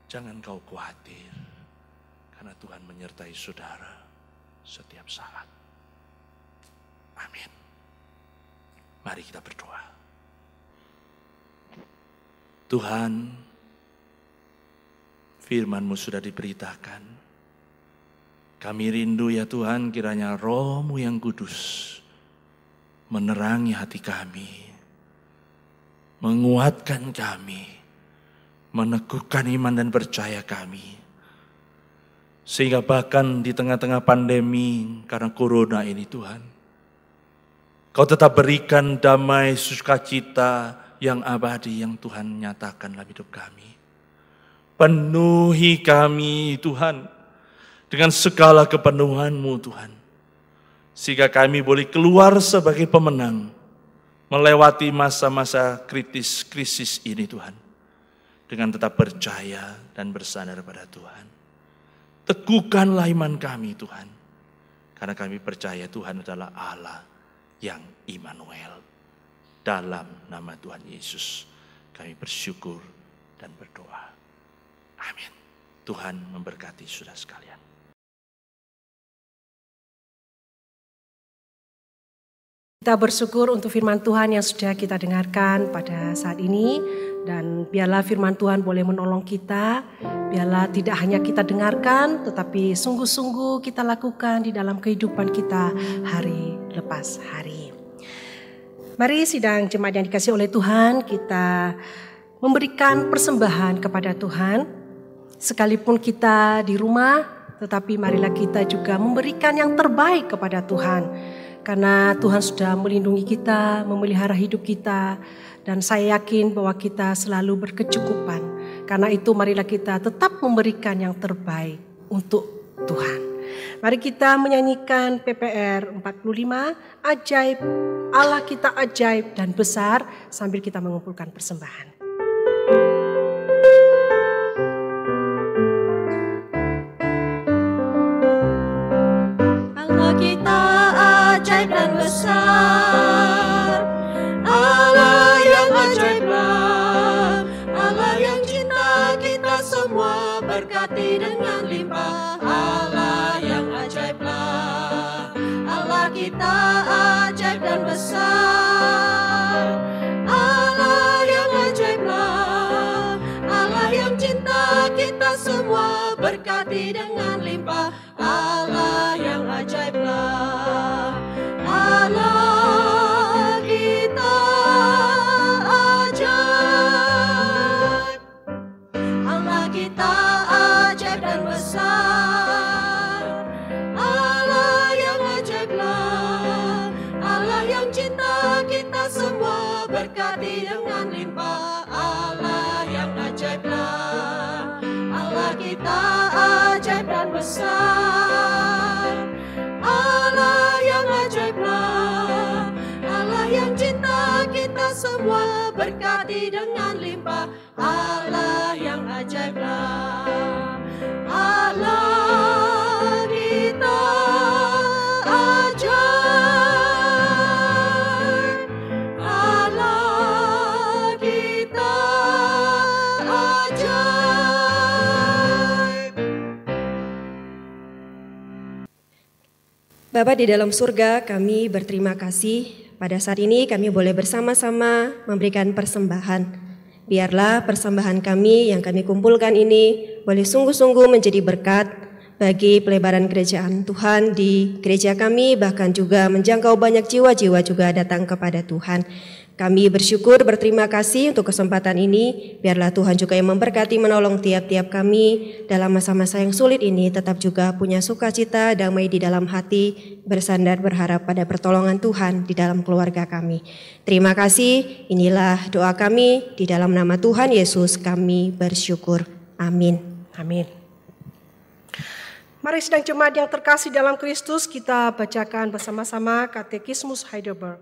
Jangan kau khawatir, karena Tuhan menyertai saudara setiap saat. Amin. Mari kita berdoa. Tuhan, firman-Mu sudah diberitakan. Kami rindu ya Tuhan, kiranya Roh-Mu yang kudus menerangi hati kami, menguatkan kami, meneguhkan iman dan percaya kami. Sehingga bahkan di tengah-tengah pandemi karena corona ini Tuhan, Kau tetap berikan damai, sukacita, yang abadi yang Tuhan nyatakan dalam hidup kami. Penuhi kami Tuhan dengan segala kepenuhan-Mu Tuhan. Sehingga kami boleh keluar sebagai pemenang melewati masa-masa krisis ini Tuhan. Dengan tetap percaya dan bersandar pada Tuhan. Teguhkanlah iman kami Tuhan. Karena kami percaya Tuhan adalah Allah yang Immanuel. Dalam nama Tuhan Yesus kami bersyukur dan berdoa. Amin. Tuhan memberkati saudara sekalian. Kita bersyukur untuk firman Tuhan yang sudah kita dengarkan pada saat ini. Dan biarlah firman Tuhan boleh menolong kita. Biarlah tidak hanya kita dengarkan, tetapi sungguh-sungguh kita lakukan di dalam kehidupan kita hari lepas hari. Mari sidang jemaat yang dikasihi oleh Tuhan, kita memberikan persembahan kepada Tuhan. Sekalipun kita di rumah, tetapi marilah kita juga memberikan yang terbaik kepada Tuhan. Karena Tuhan sudah melindungi kita, memelihara hidup kita. Dan saya yakin bahwa kita selalu berkecukupan. Karena itu marilah kita tetap memberikan yang terbaik untuk Tuhan. Mari kita menyanyikan PPR 45, Ajaib, Allah kita ajaib dan besar, sambil kita mengumpulkan persembahan. Allah kita ajaib dan besar, Allah yang ajaiblah, Allah yang cinta kita semua berkati dengan limpah. Allah yang ajaiblah, Allah kita ajaib dan besar, Allah yang ajaiblah, Allah yang cinta kita semua berkati dengan limpah. Allah yang ajaiblah, Allah kita ajaib, Allah kita ajaib dan besar, Allah yang ajaiblah, Allah yang cinta kita semua berkati dengan limpah. Allah yang ajaiblah, Allah kita ajaib dan besar, Allah yang ajaiblah, Allah yang cinta kita semua berkati dengan limpah. Allah yang ajaiblah, Allah kita ajaib, Allah kita ajaib. Bapa di dalam surga, kami berterima kasih pada saat ini kami boleh bersama-sama memberikan persembahan. Biarlah persembahan kami yang kami kumpulkan ini boleh sungguh-sungguh menjadi berkat bagi pelebaran kerajaan Tuhan di gereja kami, bahkan juga menjangkau banyak jiwa-jiwa juga datang kepada Tuhan. Kami bersyukur, berterima kasih untuk kesempatan ini. Biarlah Tuhan juga yang memberkati, menolong tiap-tiap kami dalam masa-masa yang sulit ini, tetap juga punya sukacita, damai di dalam hati, bersandar berharap pada pertolongan Tuhan di dalam keluarga kami. Terima kasih, inilah doa kami, di dalam nama Tuhan Yesus kami bersyukur. Amin. Amin. Mari sidang jemaat yang terkasih dalam Kristus, kita bacakan bersama-sama Katekismus Heidelberg.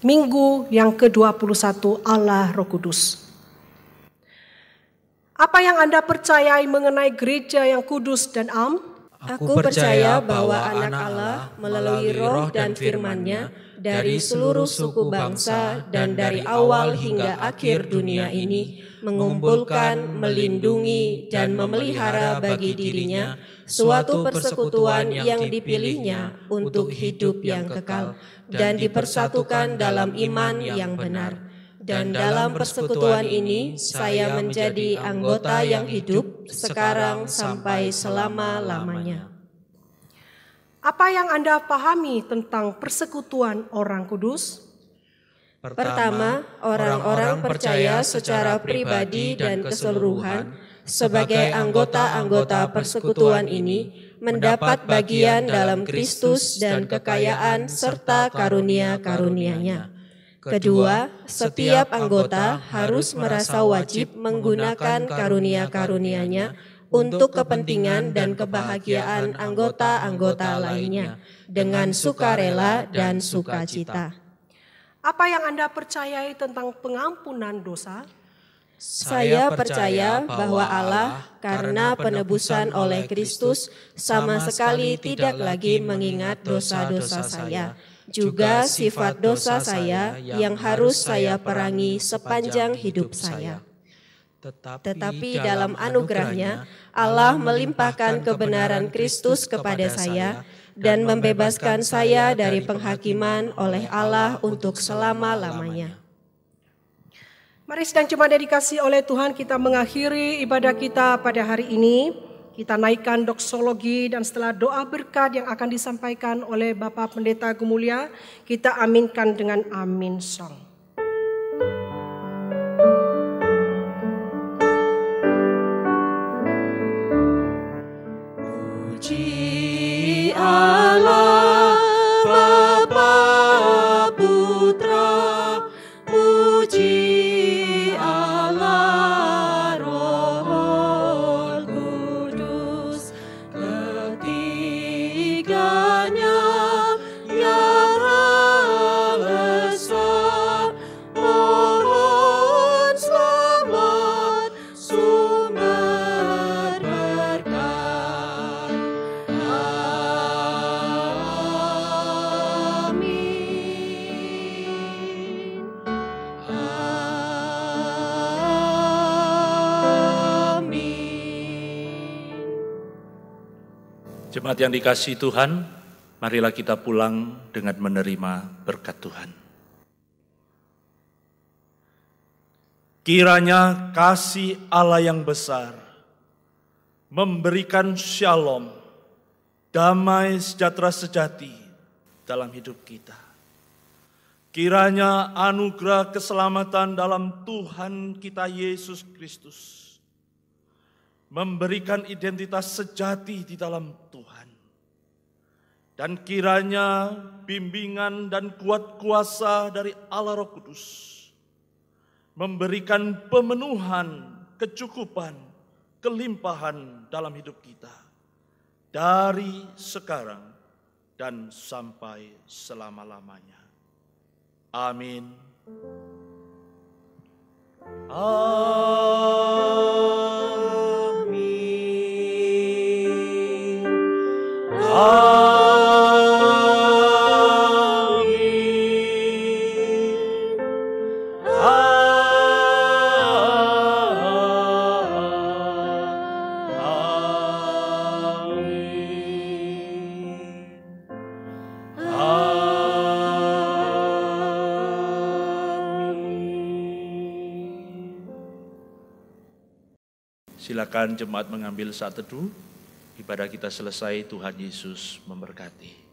Minggu yang ke-21, Allah Roh Kudus. Apa yang Anda percayai mengenai gereja yang kudus dan am? Aku percaya bahwa anak Allah melalui roh dan firman-Nya dari seluruh suku bangsa dan dari awal hingga akhir dunia ini mengumpulkan, melindungi, dan memelihara bagi dirinya suatu persekutuan yang dipilihnya untuk hidup yang kekal dan dipersatukan dalam iman yang benar. Dan dalam persekutuan ini saya menjadi anggota yang hidup sekarang sampai selama-lamanya. Apa yang Anda pahami tentang persekutuan orang kudus? Pertama, orang-orang percaya secara pribadi dan keseluruhan sebagai anggota-anggota persekutuan ini mendapat bagian dalam Kristus dan kekayaan serta karunia-karunia-Nya. Kedua, setiap anggota harus merasa wajib menggunakan karunia-karunia-Nya untuk kepentingan dan kebahagiaan anggota-anggota lainnya dengan sukarela dan sukacita. Apa yang Anda percayai tentang pengampunan dosa? Saya percaya bahwa Allah karena penebusan oleh Kristus sama sekali tidak lagi mengingat dosa-dosa saya. Juga sifat dosa saya yang harus saya perangi sepanjang hidup saya. Tetapi dalam anugerahnya, Allah melimpahkan kebenaran Kristus kepada saya dan membebaskan saya dari penghakiman oleh Allah untuk selama-lamanya. Mari sidang jemaat yang dikasihi oleh Tuhan, kita mengakhiri ibadah kita pada hari ini. Kita naikkan doksologi dan setelah doa berkat yang akan disampaikan oleh Bapak Pendeta Gumulya, kita aminkan dengan amin song. Puji Allah Bapa Putra, puji Allah Roh Kudus, ketiganya yang Maha Esa. Mohon selamat sumber berkat. Amin. Amin. Jemaat yang dikasihi Tuhan, marilah kita pulang dengan menerima berkat Tuhan. Kiranya kasih Allah yang besar memberikan shalom, damai sejahtera sejati dalam hidup kita. Kiranya anugerah keselamatan dalam Tuhan kita Yesus Kristus memberikan identitas sejati di dalam Tuhan. Dan kiranya bimbingan dan kuat kuasa dari Allah Roh Kudus memberikan pemenuhan, kecukupan, kelimpahan dalam hidup kita dari sekarang dan sampai selama-lamanya. Amin. Amin. Amin. Silakan jemaat mengambil saat teduh. Ibadah kita selesai, Tuhan Yesus memberkati.